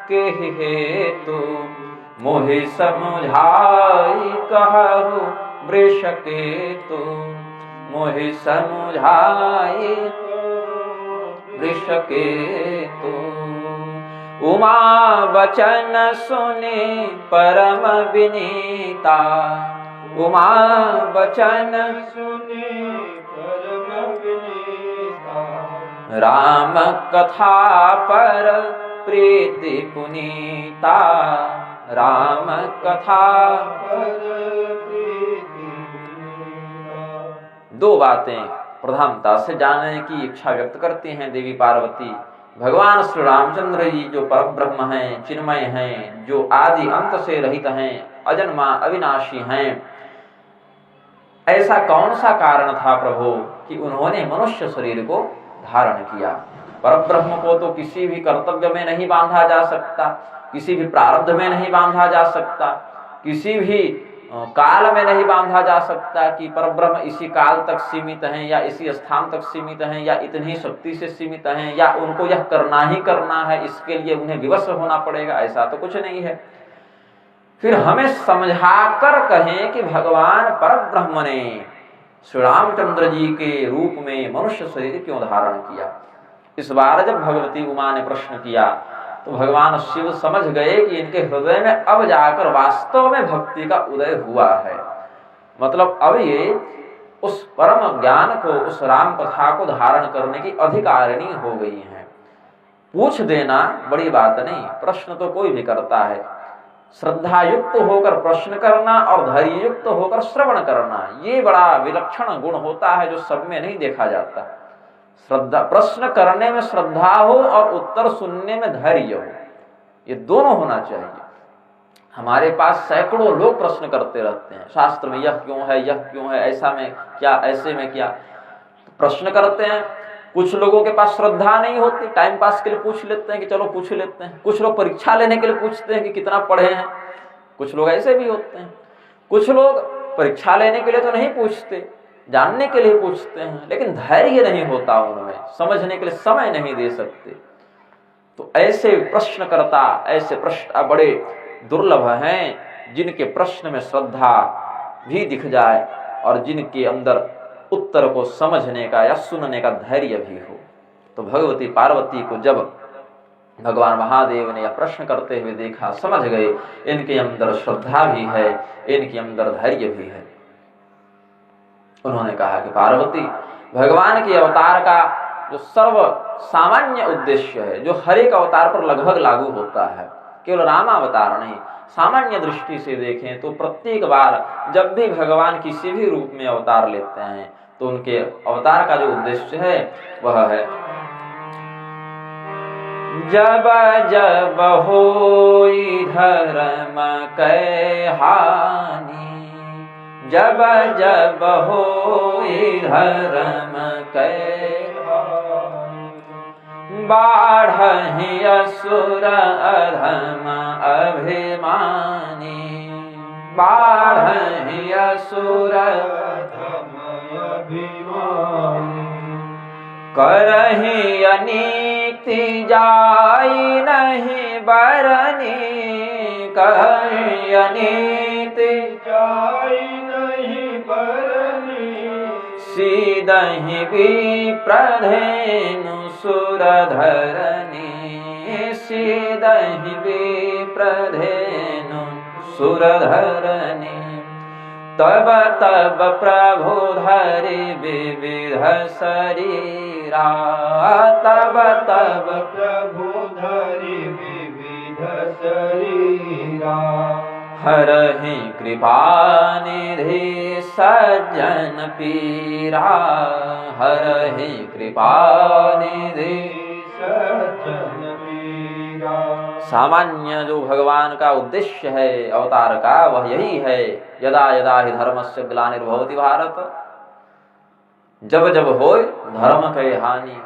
के हेतु। मोहि समुझाई कहु वृषकेतु मोहि समुझाए वृषकेतु। उमा बचन सुने परम विनीता, उमा बचन सुने परम विनीता। राम कथा पर प्रीति पुनीता, राम कथा पर प्रीति पुनीता। दो बातें प्रधानता से जानने की इच्छा व्यक्त करती हैं देवी पार्वती। भगवान श्री रामचंद्र जी जो परब्रह्म हैं, चिन्मय हैं, जो आदि अंत से रहित हैं, अजन्मा अविनाशी हैं, ऐसा कौन सा कारण था प्रभु कि उन्होंने मनुष्य शरीर को धारण किया। परब्रह्म को तो किसी भी कर्तव्य में नहीं बांधा जा सकता, किसी भी प्रारब्ध में नहीं बांधा जा सकता, किसी भी काल में नहीं बांधा जा सकता कि परब्रह्म इसी काल तक सीमित हैं या इसी स्थान तक सीमित हैं या इतनी शक्ति से सीमित हैं या उनको यह करना ही करना है, इसके लिए उन्हें विवश होना पड़ेगा, ऐसा तो कुछ नहीं है। फिर हमें समझाकर कहें कि भगवान परब्रह्म ने श्री रामचंद्र जी के रूप में मनुष्य शरीर क्यों धारण किया। इस बार जब भगवती उमा ने प्रश्न किया तो भगवान शिव समझ गए कि इनके हृदय में अब जाकर वास्तव में भक्ति का उदय हुआ है। मतलब अब ये उस परम ज्ञान को, उस राम कथा को धारण करने की अधिकारिणी हो गई हैं। पूछ देना बड़ी बात नहीं, प्रश्न तो कोई भी करता है। श्रद्धा युक्त होकर प्रश्न करना और धैर्य युक्त होकर श्रवण करना, ये बड़ा विलक्षण गुण होता है जो सब में नहीं देखा जाता। श्रद्धा, प्रश्न करने में श्रद्धा हो और उत्तर सुनने में धैर्य हो, ये दोनों होना चाहिए। हमारे पास सैकड़ों लोग प्रश्न करते रहते हैं, शास्त्र में यह क्यों है, यह क्यों है, ऐसा में क्या, ऐसे में क्या, प्रश्न करते हैं। कुछ लोगों के पास श्रद्धा नहीं होती, टाइम पास के लिए पूछ लेते हैं कि चलो पूछ लेते हैं। कुछ लोग परीक्षा लेने के लिए पूछते हैं कि कितना पढ़े हैं, कुछ लोग ऐसे भी होते हैं। कुछ लोग परीक्षा लेने के लिए तो नहीं पूछते, जानने के लिए पूछते हैं, लेकिन धैर्य नहीं होता उनमें, समझने के लिए समय नहीं दे सकते। तो ऐसे प्रश्नकर्ता, ऐसे प्रश्न बड़े दुर्लभ हैं जिनके प्रश्न में श्रद्धा भी दिख जाए और जिनके अंदर उत्तर को समझने का या सुनने का धैर्य भी हो। तो भगवती पार्वती को जब भगवान महादेव ने यह प्रश्न करते हुए देखा, समझ गए इनके अंदर श्रद्धा भी है, इनके अंदर धैर्य भी है। उन्होंने कहा कि पार्वती, भगवान के अवतार का जो सर्व सामान्य उद्देश्य है, जो हर एक अवतार पर लगभग लागू होता है, केवल रामावतार नहीं, सामान्य दृष्टि से देखें तो प्रत्येक बार जब भी भगवान किसी भी रूप में अवतार लेते हैं तो उनके अवतार का जो उद्देश्य है वह है जब जब होई धर्म कै हानि, जब जब होई धर्म कै बाढ़हि असुर अधम अभिमानी, बाढ़हि असुर अधम अभिमानी। करहि अनीति जाई नहीं बरनी, करहि अनीति जाई नहीं बरनी। सीदहि विप्रधेनु सुरधरनी, सीदहि विप्रधेनु सुरधरनी। तब तब प्रभु धरि विविध शरीरा, तब तब प्रभु धरि विविध शरीरा। हरहि कृपा निधि सज्जन पीरा, हरहि कृपा निधि सज्जन पीरा। सामान्य जो भगवान का उद्देश्य है अवतार का वह यही है, यदा यदा हि धर्मस्य ग्लानिर्भवति भारत, जब जब होय धर्म के हानि।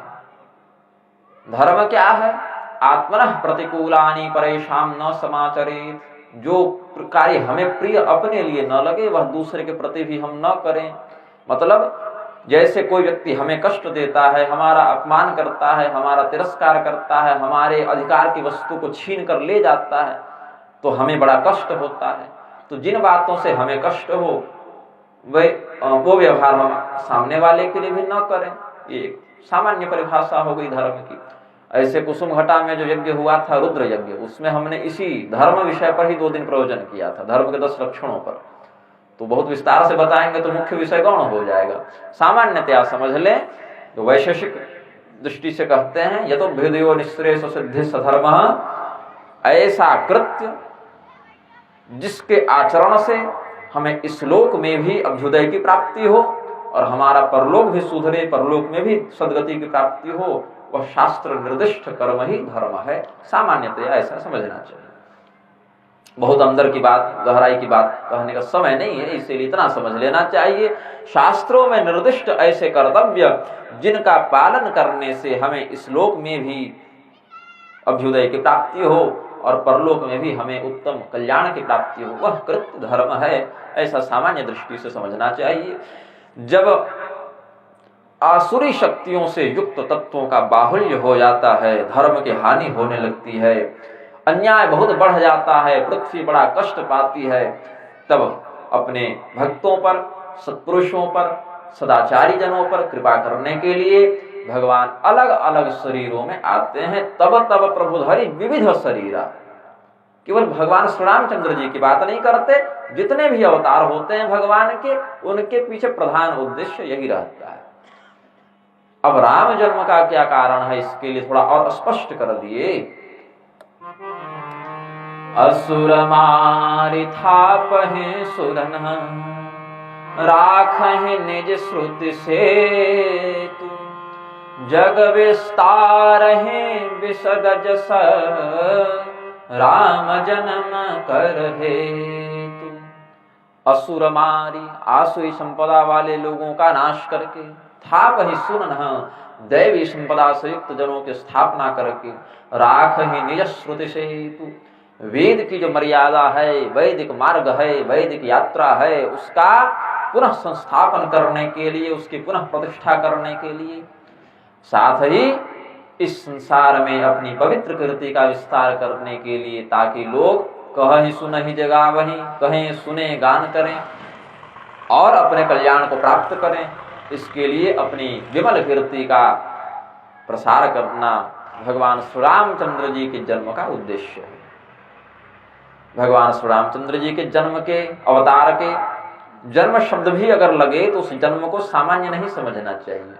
धर्म क्या है? आत्मनः प्रतिकूलानि परेषां न समाचरेत्। जो कार्य हमें प्रिय अपने लिए न लगे वह दूसरे के प्रति भी हम न करें। मतलब जैसे कोई व्यक्ति हमें कष्ट देता है, हमारा अपमान करता है, हमारा तिरस्कार करता है, हमारे अधिकार की वस्तु को छीन कर ले जाता है तो हमें बड़ा कष्ट होता है। तो जिन बातों से हमें कष्ट हो वो व्यवहार हम सामने वाले के लिए भी न करें। ये सामान्य परिभाषा हो गई धर्म की। ऐसे कुसुम घटा में जो यज्ञ हुआ था रुद्र यज्ञ, उसमें हमने इसी धर्म विषय पर ही 2 दिन प्रवचन किया था, धर्म के 10 लक्षणों पर। तो बहुत विस्तार से बताएंगे तो मुख्य विषय गौण हो जाएगा। सामान्यतया समझ लें तो वैशेषिक दृष्टि से कहते हैं यतो भेदयो निःश्रेयस सिद्धि सधर्म, ऐसा कृत्य जिसके आचरण से हमें इस लोक में भी अभ्युदय की प्राप्ति हो और हमारा परलोक भी सुधरे, परलोक में भी सदगति की प्राप्ति हो, वह शास्त्र निर्दिष्ट कर्म ही धर्म है। सामान्यतया ऐसा समझना चाहिए। बहुत अंदर की बात, गहराई की बात कहने का समय नहीं है, इसीलिए इतना समझ लेना चाहिए। शास्त्रों में निर्दिष्ट ऐसे कर्तव्य जिनका पालन करने से हमें इस लोक में भी अभ्युदय की प्राप्ति हो और परलोक में भी हमें उत्तम कल्याण की प्राप्ति हो, वह कृत्य धर्म है। ऐसा सामान्य दृष्टि से समझना चाहिए। जब आसुरी शक्तियों से युक्त तत्वों का बाहुल्य हो जाता है, धर्म की हानि होने लगती है, अन्याय बहुत बढ़ जाता है, पृथ्वी बड़ा कष्ट पाती है, तब अपने भक्तों पर, सत्पुरुषों पर, सदाचारी जनों पर कृपा करने के लिए भगवान अलग अलग शरीरों में आते हैं। तब तब प्रभुधरि विविध शरीरा। केवल भगवान श्री रामचंद्र जी की बात नहीं करते, जितने भी अवतार होते हैं भगवान के, उनके पीछे प्रधान उद्देश्य यही रहता है। अब राम जन्म का क्या कारण है, इसके लिए थोड़ा और स्पष्ट कर दिए। असुर मारि थापहि सुरन, राखहि निज श्रुति सेतु, जग विस्तारहि विशद जस, राम जन्म कर हेतु। असुर मारी, आसुरी संपदा वाले लोगों का नाश करके, थापहि सुरन, दैवी संपदा से युक्त जनों की स्थापना करके, राखहि निज श्रुति सेतु, वेद की जो मर्यादा है, वैदिक मार्ग है, वैदिक यात्रा है, उसका पुनः संस्थापन करने के लिए, उसकी पुनः प्रतिष्ठा करने के लिए, साथ ही इस संसार में अपनी पवित्र कीर्ति का विस्तार करने के लिए, ताकि लोग कहीं सुनहि जगावहि, कहीं सुने गान करें और अपने कल्याण को प्राप्त करें। इसके लिए अपनी विमल कीर्ति का प्रसार करना भगवान श्री रामचंद्र जी के जन्म का उद्देश्य है। भगवान श्री रामचंद्र जी के जन्म के, अवतार के, जन्म शब्द भी अगर लगे तो उस जन्म को सामान्य नहीं समझना चाहिए।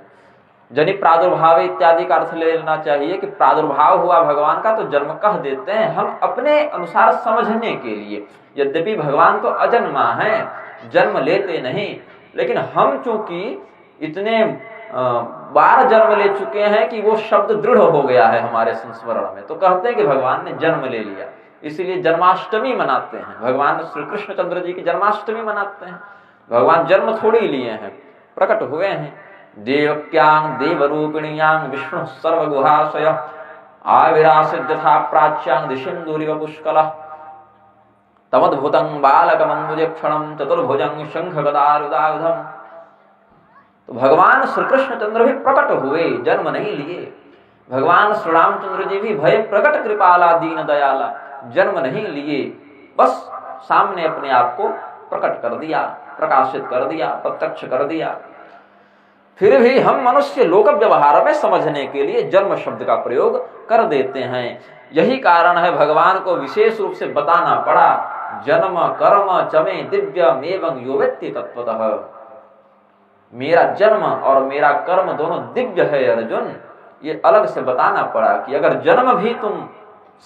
जनि प्रादुर्भाव इत्यादि का अर्थ लेना चाहिए कि प्रादुर्भाव हुआ भगवान का तो जन्म कह देते हैं हम अपने अनुसार समझने के लिए। यद्यपि भगवान तो अजन्मा है, जन्म लेते नहीं, लेकिन हम चूंकि इतने बार जन्म ले चुके हैं कि वो शब्द दृढ़ हो गया है हमारे संस्मरण में, तो कहते हैं कि भगवान ने जन्म ले लिया। इसीलिए जन्माष्टमी मनाते हैं, भगवान श्री कृष्ण चंद्र जी की जन्माष्टमी मनाते हैं। भगवान जन्म थोड़ी लिए हैं, प्रकट हुए हैं। देवक्यांग देवरूपिणीयांग विष्णु सर्वगुहाशय, आविरासित यथा प्राच्यांग दिशिंदुरिव पुष्कलः, तमद्भुतं बालकमंबुजक्षणं चतुर्भुजं शंख गदारुदायुधम्। तो भगवान श्री कृष्ण चंद्र भी प्रकट हुए, जन्म नहीं लिए। भगवान श्री रामचंद्र जी भी भय प्रकट कृपाला दीन दयाला, जन्म नहीं लिए, बस सामने अपने आप को प्रकट कर दिया, प्रकाशित कर दिया, प्रत्यक्ष कर दिया। फिर भी हम मनुष्य लोक व्यवहार में समझने के लिए जन्म शब्द का प्रयोग कर देते हैं। यही कारण है भगवान को विशेष रूप से बताना पड़ा, जन्म कर्म चमे दिव्यम एवं यो वेत्ति तत्वतः। मेरा जन्म और मेरा कर्म दोनों दिव्य है अर्जुन, ये अलग से बताना पड़ा कि अगर जन्म भी तुम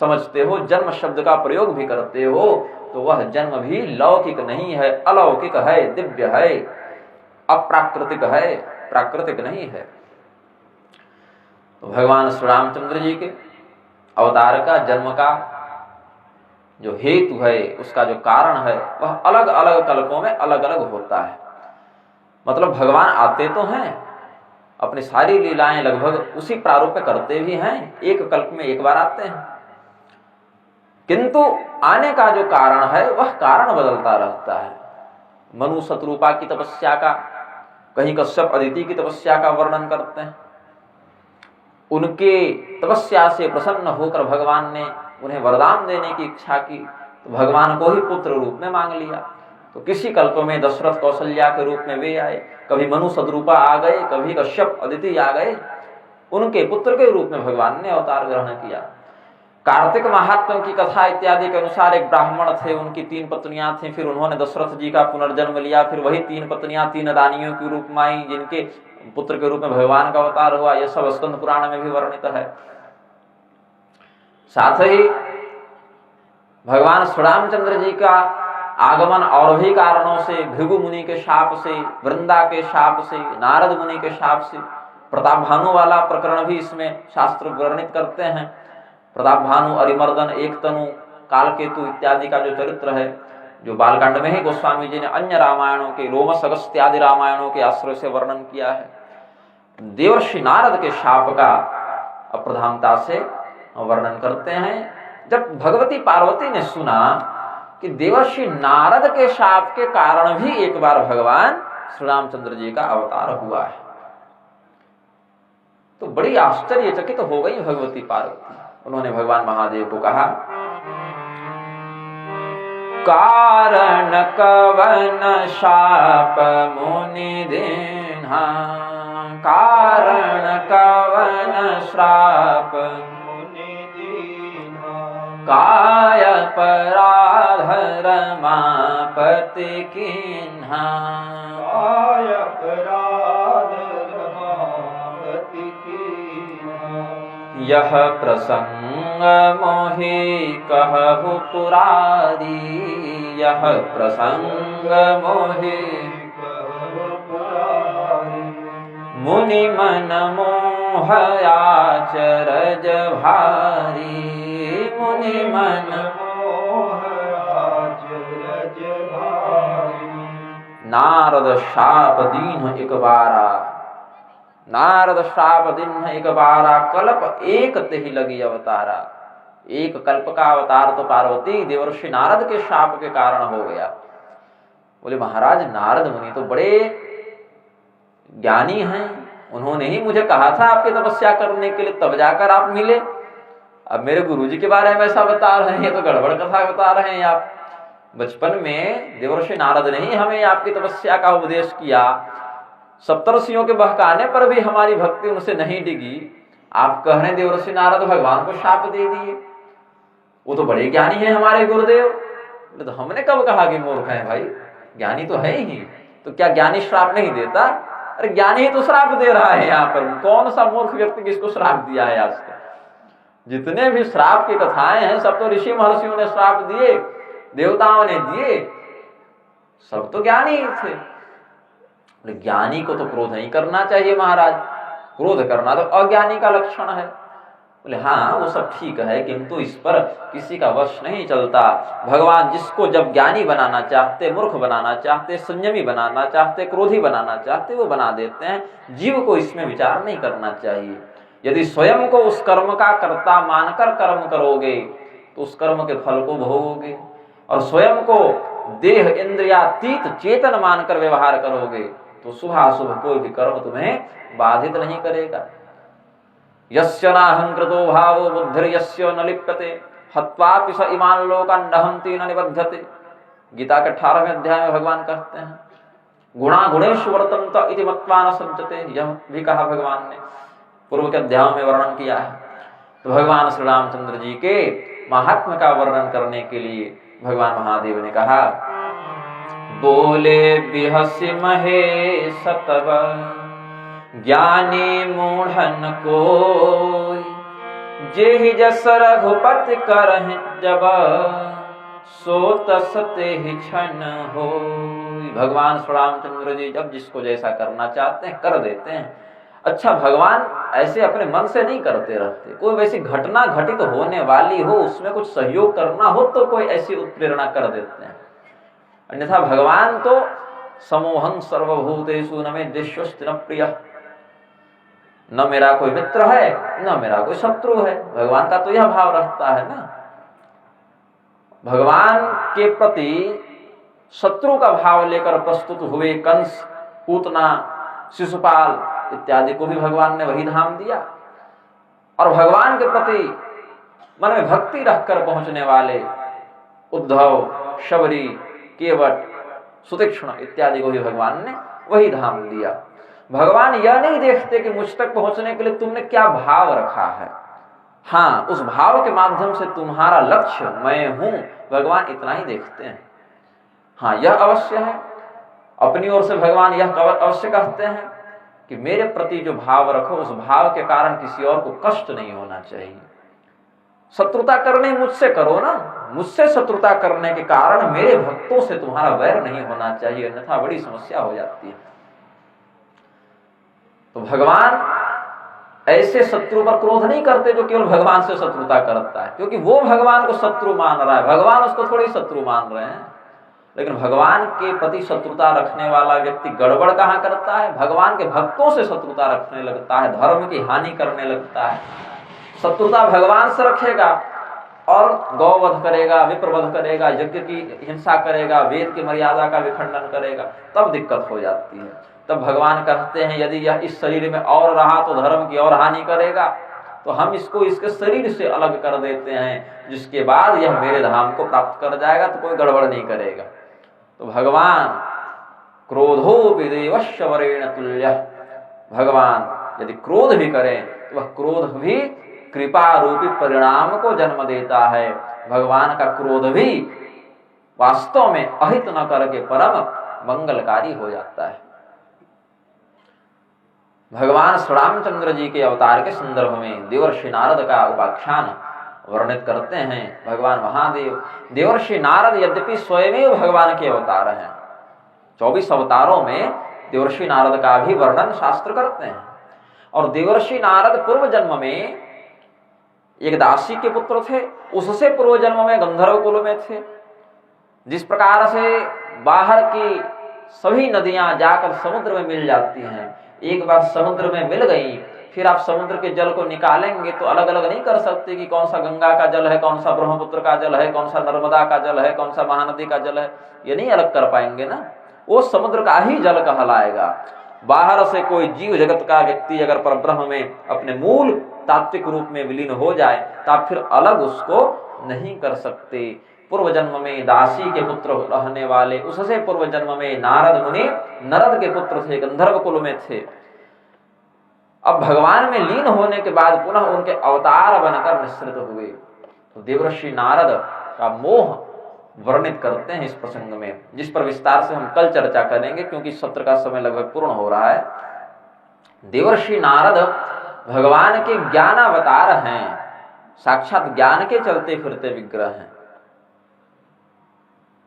समझते हो, जन्म शब्द का प्रयोग भी करते हो, तो वह जन्म भी लौकिक नहीं है, अलौकिक है, दिव्य है, अप्राकृतिक है, प्राकृतिक नहीं है। तो भगवान श्री रामचंद्र जी के अवतार का, जन्म का जो हेतु है, उसका जो कारण है, वह अलग अलग कल्पों में अलग अलग होता है। मतलब भगवान आते तो हैं, अपनी सारी लीलाएं लगभग उसी प्रारूप में करते भी हैं, एक कल्प में एक बार आते हैं, किंतु आने का जो कारण है वह कारण बदलता रहता है। मनु शत्रुपा की तपस्या का, कहीं कश्यप अदिति की तपस्या का वर्णन करते हैं। उनके तपस्या से प्रसन्न होकर भगवान ने उन्हें वरदान देने की इच्छा की, तो भगवान को ही पुत्र रूप में मांग लिया। तो किसी कल्प में दशरथ कौशल्या के रूप में वे आए, कभी मनु सदरूपा आ गए, कभी कश्यप अदिति आ गए, उनके पुत्र के रूप में भगवान ने अवतार ग्रहण किया। कार्तिक महात्म की कथा इत्यादि के अनुसार एक ब्राह्मण थे, उनकी 3 पत्नियां थीं, फिर उन्होंने दशरथ जी का पुनर्जन्म लिया, फिर वही 3 पत्नियां 3 रानियों के रूप में आई, जिनके पुत्र के रूप में भगवान का अवतार हुआ। यह सब स्कंद पुराण में भी वर्णित है। साथ ही भगवान श्री रामचंद्र जी का आगमन और भी कारणों से, भृगु मुनि के शाप से, वृंदा के शाप से, नारद मुनि के शाप से, प्रताप भानु वाला प्रकरण भी इसमें शास्त्र वर्णित करते हैं। प्रताप भानु, अरिमर्दन, एक तनु, कालकेतु इत्यादि का जो चरित्र है, जो बालकांड में ही गोस्वामी जी ने अन्य रामायणों के, रोमस अगस्त्य आदि रामायणों के आश्रय से वर्णन किया है। देवर्षि नारद के शाप का अप्रधानता से वर्णन करते हैं। जब भगवती पार्वती ने सुना कि देवर्षि नारद के शाप के कारण भी एक बार भगवान श्री रामचंद्र जी का अवतार हुआ है, तो बड़ी आश्चर्यचकित हो गई भगवती पार्वती। उन्होंने भगवान महादेव को कहा, कारण कवन शाप मुनि दीन्हा, कारण कवन श्राप मुनि दीन्हा, काय पराध रमापति कीन्हा, काय अपराध रमापति कीन्हा, यह प्रसंग मोहि कहु पुरारी, यह प्रसंग मोहि कहु पुरारी, मुनि मन मोह आचरज भारी, मुनि मन मोह आचरज भारी, नारद शाप दीन एक बारा, नारद शाप दिन एक बारा, कल्प एक तेहि लगी अवतारा। एक कल्प का अवतार तो पार्वती देवर्षि नारद के शाप के कारण हो गया। बोले महाराज, नारद मुनि तो बड़े ज्ञानी हैं, उन्होंने ही मुझे कहा था आपकी तपस्या करने के लिए, तब जाकर आप मिले। अब मेरे गुरुजी के बारे में ऐसा बता रहे हैं, ये तो गड़बड़ कथा बता रहे हैं आप। बचपन में देवर्षि नारद ने ही हमें आपकी तपस्या का उपदेश किया, सप्तर्षियों के बहकाने पर भी हमारी भक्ति उनसे नहीं डिगी। आप कह रहे हैं देवर्षि नारद भगवान को शाप दे दिए, वो तो बड़े ज्ञानी हैं हमारे गुरुदेव। तो हमने कब कहा कि मूर्ख है भाई, ज्ञानी तो है ही, तो क्या ज्ञानी श्राप नहीं देता? अरे ज्ञानी ही तो श्राप दे रहा है यहाँ पर, कौन सा मूर्ख व्यक्ति किसको श्राप दिया है? आज तक जितने भी श्राप की कथाएं हैं सब तो ऋषि महर्षियों ने श्राप दिए, देवताओं ने दिए, सब तो ज्ञानी ही थे। ज्ञानी को तो क्रोध नहीं करना चाहिए महाराज, क्रोध करना तो अज्ञानी का लक्षण है। बोले हाँ वो सब ठीक है, किंतु इस पर किसी का वश नहीं चलता। भगवान जिसको जब ज्ञानी बनाना चाहते, मूर्ख बनाना चाहते, संयमी बनाना चाहते, क्रोधी बनाना चाहते, वो बना देते हैं। जीव को इसमें विचार नहीं करना चाहिए। यदि स्वयं को उस कर्म का कर्ता मानकर कर्म करोगे तो उस कर्म के फल को भोगोगे, और स्वयं को देह इंद्रियातीत चेतन मानकर व्यवहार करोगे तो शुभ अशुभ कोई भी कर्म तुम्हें बाधित नहीं करेगा। यस्य नाहंकृतो भावो बुद्धिर्यस्य न लिप्यते हत्वापि स इमान् लोकान् दहन्ति न निबध्यते। गीता के 18वें अध्याय में भगवान कहते हैं गुणा गुणेषु वर्तन्त इति मत्वा न सज्जते। यह भी कहा भगवान ने, पूर्व के अध्यायों में वर्णन किया है। तो भगवान श्री रामचंद्र जी के महात्म्य का वर्णन करने के लिए भगवान महादेव ने कहा, बोले बिहसि महेश तब ज्ञानी मूढ़न कोई, जेहि जस रघुपति करहि जब सो तस तेहि क्षण होई। भगवान श्री रामचंद्र जी जब जिसको जैसा करना चाहते हैं कर देते हैं। अच्छा, भगवान ऐसे अपने मन से नहीं करते रहते। कोई वैसी घटना घटित होने वाली हो, उसमें कुछ सहयोग करना हो तो कोई ऐसी उत्प्रेरणा कर देते हैं। अन्यथा भगवान तो समोहं सर्वभूतेषु न मे द्वेष्योऽस्ति न प्रियः, न मेरा कोई मित्र है न मेरा कोई शत्रु है। भगवान का तो यह भाव रहता है ना। भगवान के प्रति शत्रु का भाव लेकर प्रस्तुत हुए कंस, पूतना, शिशुपाल इत्यादि को भी भगवान ने वही धाम दिया, और भगवान के प्रति मन में भक्ति रखकर पहुंचने वाले उद्धव, शबरी, केवट सुतीक्ष्ण इत्यादि को ही भगवान ने वही धाम दिया। भगवान यह नहीं देखते कि मुझ तक पहुंचने के लिए तुमने क्या भाव रखा है, हाँ उस भाव के माध्यम से तुम्हारा लक्ष्य मैं हूं, भगवान इतना ही देखते हैं। हाँ यह अवश्य है, अपनी ओर से भगवान यह अवश्य कहते हैं कि मेरे प्रति जो भाव रखो उस भाव के कारण किसी और को कष्ट नहीं होना चाहिए। शत्रुता करने मुझसे करो ना, मुझसे शत्रुता करने के कारण मेरे भक्तों से तुम्हारा वैर नहीं होना चाहिए, अन्यथा बड़ी समस्या हो जाती है। तो भगवान ऐसे शत्रु पर क्रोध नहीं करते जो केवल भगवान से शत्रुता करता है, क्योंकि वो भगवान को शत्रु मान रहा है, भगवान उसको थोड़ी शत्रु मान रहे हैं। लेकिन भगवान के प्रति शत्रुता रखने वाला व्यक्ति गड़बड़ कहाँ करता है, भगवान के भक्तों से शत्रुता रखने लगता है, धर्म की हानि करने लगता है। शत्रुता भगवान से रखेगा और गौवध करेगा, विप्रवध करेगा, यज्ञ की हिंसा करेगा, वेद की मर्यादा का विखंडन करेगा, तब दिक्कत हो जाती है। तब भगवान कहते हैं यदि यह इस शरीर में और रहा तो धर्म की और हानि करेगा, तो हम इसको इसके शरीर से अलग कर देते हैं, जिसके बाद यह मेरे धाम को प्राप्त कर जाएगा तो कोई गड़बड़ नहीं करेगा। तो भगवान क्रोधोपि देवस्य वरेण तुल्यः, भगवान यदि क्रोध भी करें तो वह क्रोध भी कृपा रूपी परिणाम को जन्म देता है। भगवान का क्रोध भी वास्तव में अहित न करके परम मंगलकारी हो जाता है। भगवान श्री रामचंद्र जी के अवतार के संदर्भ में देवर्षि नारद का उपाख्यान वर्णित करते हैं। भगवान महादेव देवर्षि नारद यद्यपि स्वयं भगवान के अवतार हैं, 24 अवतारों में देवर्षि नारद का भी वर्णन शास्त्र करते हैं। और देवर्षि नारद पूर्व जन्म में एक दासी के पुत्र थे, उससे पूर्व जन्म में गंधर्व कुल में थे। जिस प्रकार से बाहर की सभी नदियां जाकर समुद्र में मिल जाती हैं, एक बार समुद्र में मिल गई फिर आप समुद्र के जल को निकालेंगे तो अलग अलग नहीं कर सकते कि कौन सा गंगा का जल है, कौन सा ब्रह्मपुत्र का जल है, कौन सा नर्मदा का जल है, कौन सा महानदी का जल है, ये नहीं अलग कर पाएंगे ना। वो समुद्र का ही जल कहलाएगा। बाहर से कोई जीव जगत का व्यक्ति अगर परब्रह्म में अपने मूल तात्विक रूप में विलीन हो जाए तो आप फिर अलग उसको नहीं कर सकते। पूर्व जन्म में दासी के पुत्र रहने वाले, उससे पूर्व जन्म में नारद मुनि नरद के पुत्र थे, गंधर्व कुल में थे। अब भगवान में लीन होने के बाद पुनः उनके अवतार बनकर निश्रित हुए। तो देवर्षि नारद का मोह वर्णित करते हैं इस प्रसंग में, जिस पर विस्तार से हम कल चर्चा करेंगे क्योंकि सत्र का समय लगभग पूर्ण हो रहा है। देवर्षि नारद भगवान के ज्ञानावतार हैं, साक्षात ज्ञान के चलते फिरते विग्रह हैं।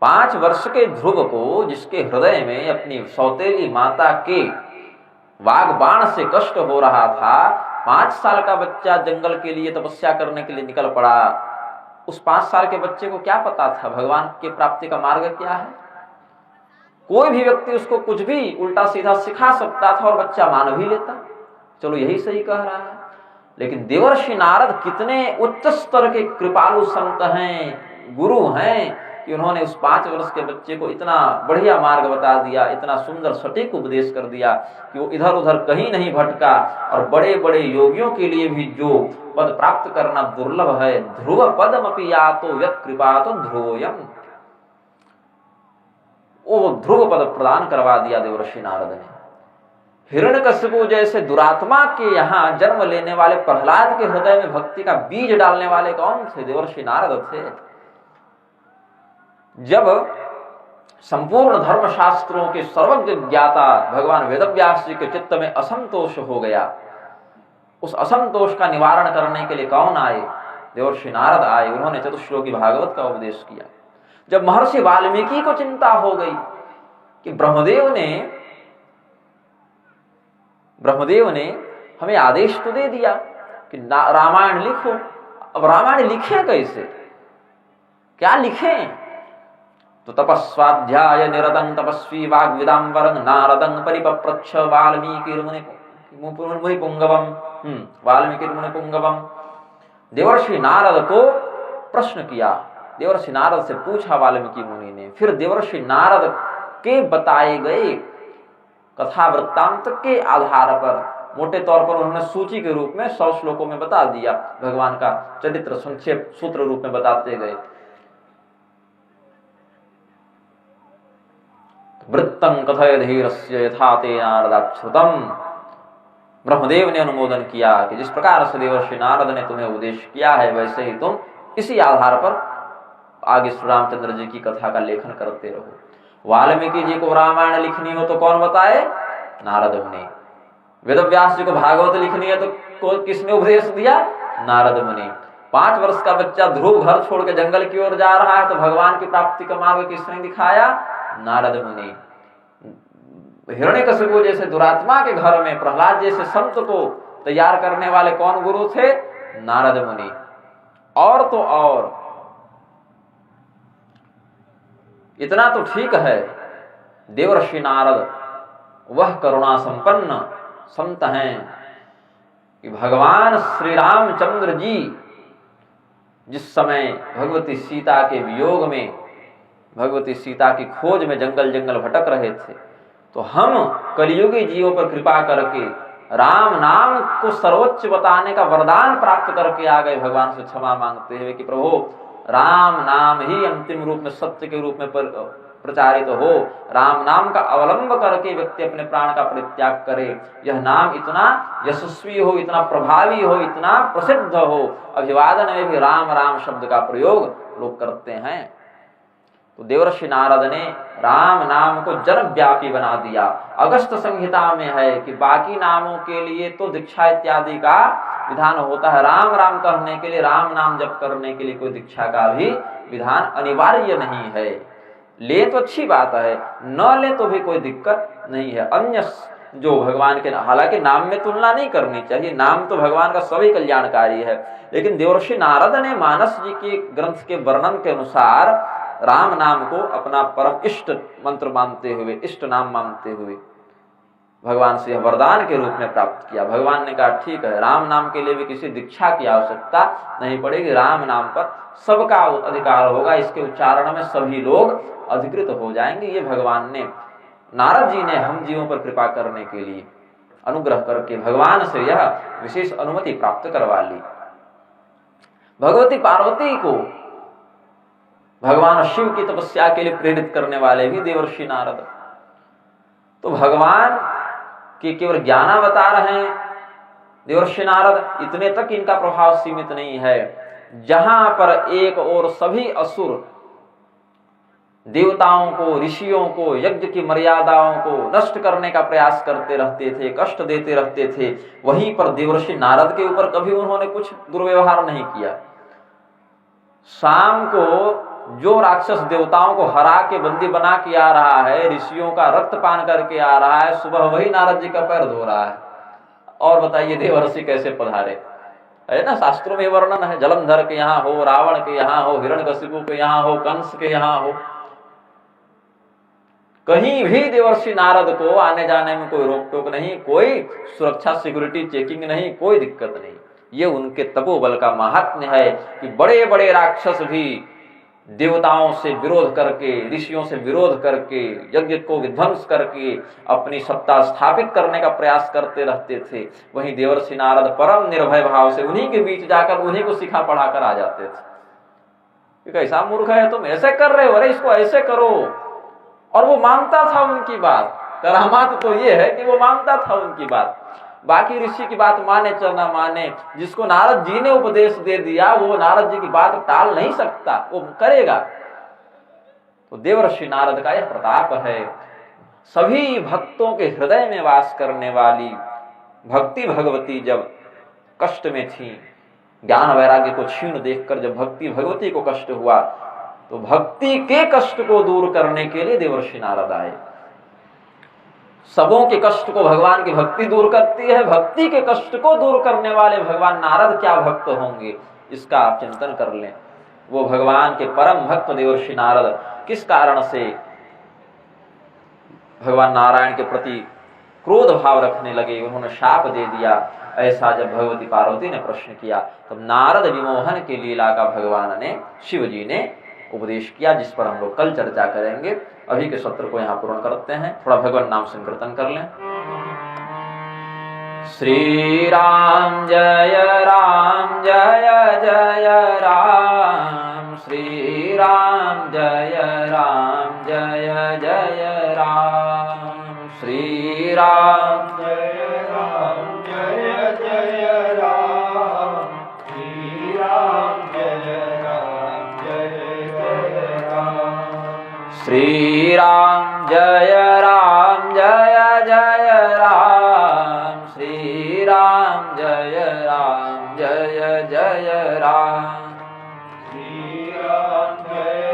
5 वर्ष के ध्रुव को, जिसके हृदय में अपनी सौतेली माता के वागबाण से कष्ट हो रहा था, 5 साल का बच्चा जंगल के लिए तपस्या करने के लिए निकल पड़ा। उस 5 साल के बच्चे को क्या पता था भगवान की प्राप्ति का मार्ग क्या है? कोई भी व्यक्ति उसको कुछ भी उल्टा सीधा सिखा सकता था और बच्चा मान भी लेता, चलो यही सही कह रहा है। लेकिन देवर्षि नारद कितने उच्च स्तर के कृपालु संत हैं, गुरु हैं कि उन्होंने उस 5 वर्ष के बच्चे को इतना बढ़िया मार्ग बता दिया, इतना सुंदर सटीक उपदेश कर दिया कि वो इधर उधर कहीं नहीं भटका। और बड़े बड़े योगियों के लिए भी जो पद प्राप्त करना दुर्लभ है, ध्रुव पदमपि यातो यत् कृपातो ध्रुवोयम्, वो ध्रुव पद प्रदान करवा दिया देवर्षि नारद ने। हिरण्यकशिपु जैसे दुरात्मा के यहाँ जन्म लेने वाले प्रहलाद के हृदय में भक्ति का बीज डालने वाले कौन थे? देवर्षि नारद थे। जब संपूर्ण धर्मशास्त्रों के सर्वज्ञ ज्ञाता भगवान वेदव्यास जी के चित्त में असंतोष हो गया, उस असंतोष का निवारण करने के लिए कौन आए? देवर्षि नारद आए। उन्होंने चतुश्लोकी भागवत का उपदेश किया। जब महर्षि वाल्मीकि को चिंता हो गई कि ब्रह्मदेव ने हमें आदेश तो दे दिया कि रामायण लिखो, अब रामायण लिखे कैसे, क्या लिखें? तो तपस्वाध्याय निरतं तपस्वी वाग्विदाम्बरं नारदं परिपप्रच्छ वाल्मीकि पुंगवम। देवर्षि नारद को प्रश्न किया, देवर्षि नारद से पूछा वाल्मीकि मुनि ने। फिर देवर्षि नारद के बताए गए कथा वृत्तांत के आधार पर मोटे तौर पर उन्होंने सूची के रूप में 100 श्लोकों में बता दिया। भगवान का चरित्र संक्षेप सूत्र रूप में बताते गए। वृत्तं कथय धीरस्य यथा ते नारदाच्छ्रुतम्। ब्रह्मदेव ने अनुमोदन किया कि जिस प्रकार से देवर्षि नारद ने तुम्हें उपदेश किया है, वैसे ही तुम इसी आधार पर आगे श्री रामचंद्र जी की कथा का लेखन करते रहो। वाल्मीकि जी को रामायण लिखनी हो तो कौन बताए? नारद मुनि। वेदव्यास जी को भागवत लिखनी है तो किसने उपदेश दिया? नारद मुनि। 5 वर्ष का बच्चा ध्रुव घर छोड़ के जंगल की ओर जा रहा है तो भगवान की प्राप्ति का मार्ग किसने दिखाया? नारद मुनि। हिरण्यकशिपु जैसे दुरात्मा के घर में प्रहलाद जैसे संत को तैयार करने वाले कौन गुरु थे? नारद मुनि। और तो और इतना तो ठीक है, देवर्षि नारद वह करुणा संपन्न संत हैं कि भगवान श्री रामचंद्र जी जिस समय भगवती सीता के वियोग में, भगवती सीता की खोज में जंगल जंगल भटक रहे थे, तो हम कलियुगी जीवों पर कृपा करके राम नाम को सर्वोच्च बताने का वरदान प्राप्त करके आ गए, भगवान से क्षमा मांगते हुए कि प्रभु राम नाम ही अंतिम रूप में सत्य के रूप में प्रचारित हो। राम नाम का अवलंब करके व्यक्ति अपने प्राण का परित्याग करे। यह नाम इतना यशस्वी हो, इतना प्रभावी हो, इतना प्रसिद्ध हो, अभिवादन में भी राम राम शब्द का प्रयोग लोग करते हैं। तो देवर्षि नारद ने राम नाम को जनव्यापी बना दिया। अगस्त संहिता में है कि बाकी नामों के लिए तो दीक्षा इत्यादि का विधान होता है, राम राम कहने के लिए, राम नाम जप करने के लिए कोई दीक्षा का भी विधान अनिवार्य नहीं है। ले तो अच्छी बात है, न ले तो भी कोई दिक्कत नहीं है। अन्य जो भगवान के, हालांकि नाम में तुलना नहीं करनी चाहिए, नाम तो भगवान का सभी कल्याणकारी है, लेकिन देवर्षि नारद ने मानस जी के ग्रंथ के वर्णन के अनुसार राम नाम को अपना परम इष्ट मंत्र मानते हुए, इष्ट नाम मानते हुए भगवान से वरदान के रूप में प्राप्त किया। भगवान ने कहा ठीक है, राम नाम के लिए भी किसी दीक्षा की आवश्यकता नहीं पड़ेगी, राम नाम पर सबका अधिकार होगा, इसके उच्चारण में सभी लोग अधिकृत हो जाएंगे। ये भगवान ने, नारद जी ने हम जीवों पर कृपा करने के लिए अनुग्रह करके भगवान से यह विशेष अनुमति प्राप्त करवा ली। भगवती पार्वती को भगवान शिव की तपस्या के लिए प्रेरित करने वाले भी देवर्षि नारद। तो भगवान के केवल ज्ञानावतार हैं देवर्षि नारद, इतने तक इनका प्रभाव सीमित नहीं है। जहां पर एक और सभी असुर देवताओं को, ऋषियों को, यज्ञ की मर्यादाओं को नष्ट करने का प्रयास करते रहते थे, कष्ट देते रहते थे, वहीं पर देवर्षि नारद के ऊपर कभी उन्होंने कुछ दुर्व्यवहार नहीं किया। शाम को जो राक्षस देवताओं को हरा के बंदी बना के आ रहा है, ऋषियों का रक्तपान करके आ रहा है, सुबह वही नारद जी का पैर धो रहा है। और बताइए देवर्षि कैसे पधारे? है ना, शास्त्रों में वर्णन है, जलंधर के यहाँ हो, रावण के यहाँ हो, हिरण्यकशिपु के यहाँ हो, कंस के यहाँ हो, कहीं भी देवर्षि नारद को आने जाने में कोई रोक टोक नहीं, कोई सुरक्षा सिक्योरिटी चेकिंग नहीं, कोई दिक्कत नहीं। ये उनके तपोबल का महात्म्य है कि बड़े बड़े राक्षस भी देवताओं से विरोध करके, ऋषियों से विरोध करके, यज्ञ को विध्वंस करके अपनी सत्ता स्थापित करने का प्रयास करते रहते थे। वहीं देवर्षि नारद परम निर्भय भाव से उन्हीं के बीच जाकर उन्हीं को सिखा पढ़ा कर आ जाते थे। कैसा मूर्ख है तुम, ऐसे कर रहे हो, अरे इसको ऐसे करो। और वो मानता था उनकी बात। करामात तो ये है कि वो मानता था उनकी बात। बाकी ऋषि की बात माने चाहे ना माने, जिसको नारद जी ने उपदेश दे दिया वो नारद जी की बात टाल नहीं सकता, वो करेगा। तो देवर्षि नारद का यह प्रताप है। सभी भक्तों के हृदय में वास करने वाली भक्ति भगवती जब कष्ट में थी, ज्ञान वैराग्य को क्षीण देखकर जब भक्ति भगवती को कष्ट हुआ, तो भक्ति के कष्ट को दूर करने के लिए देवर्षि नारद आए। सबों के कष्ट को भगवान की भक्ति दूर करती है, भक्ति के कष्ट को दूर करने वाले भगवान नारद क्या भक्त होंगे, इसका आप चिंतन कर लें। वो भगवान के परम भक्त देवर्षि नारद किस कारण से भगवान नारायण के प्रति क्रोध भाव रखने लगे, उन्होंने शाप दे दिया। ऐसा जब भगवती पार्वती ने प्रश्न किया, तब नारद विमोहन की लीला का भगवान ने, शिव जी ने उपदेश किया, जिस पर हम लोग कल चर्चा करेंगे। अभी के सत्र को यहाँ पूर्ण करते हैं। थोड़ा भगवान नाम संकीर्तन कर लें। श्री राम जय जय राम, श्री राम जय जय राम। राम जय राम जय जय राम श्री राम जय जय राम श्री राम जय जय राम श्री राम जय जय राम श्री राम जय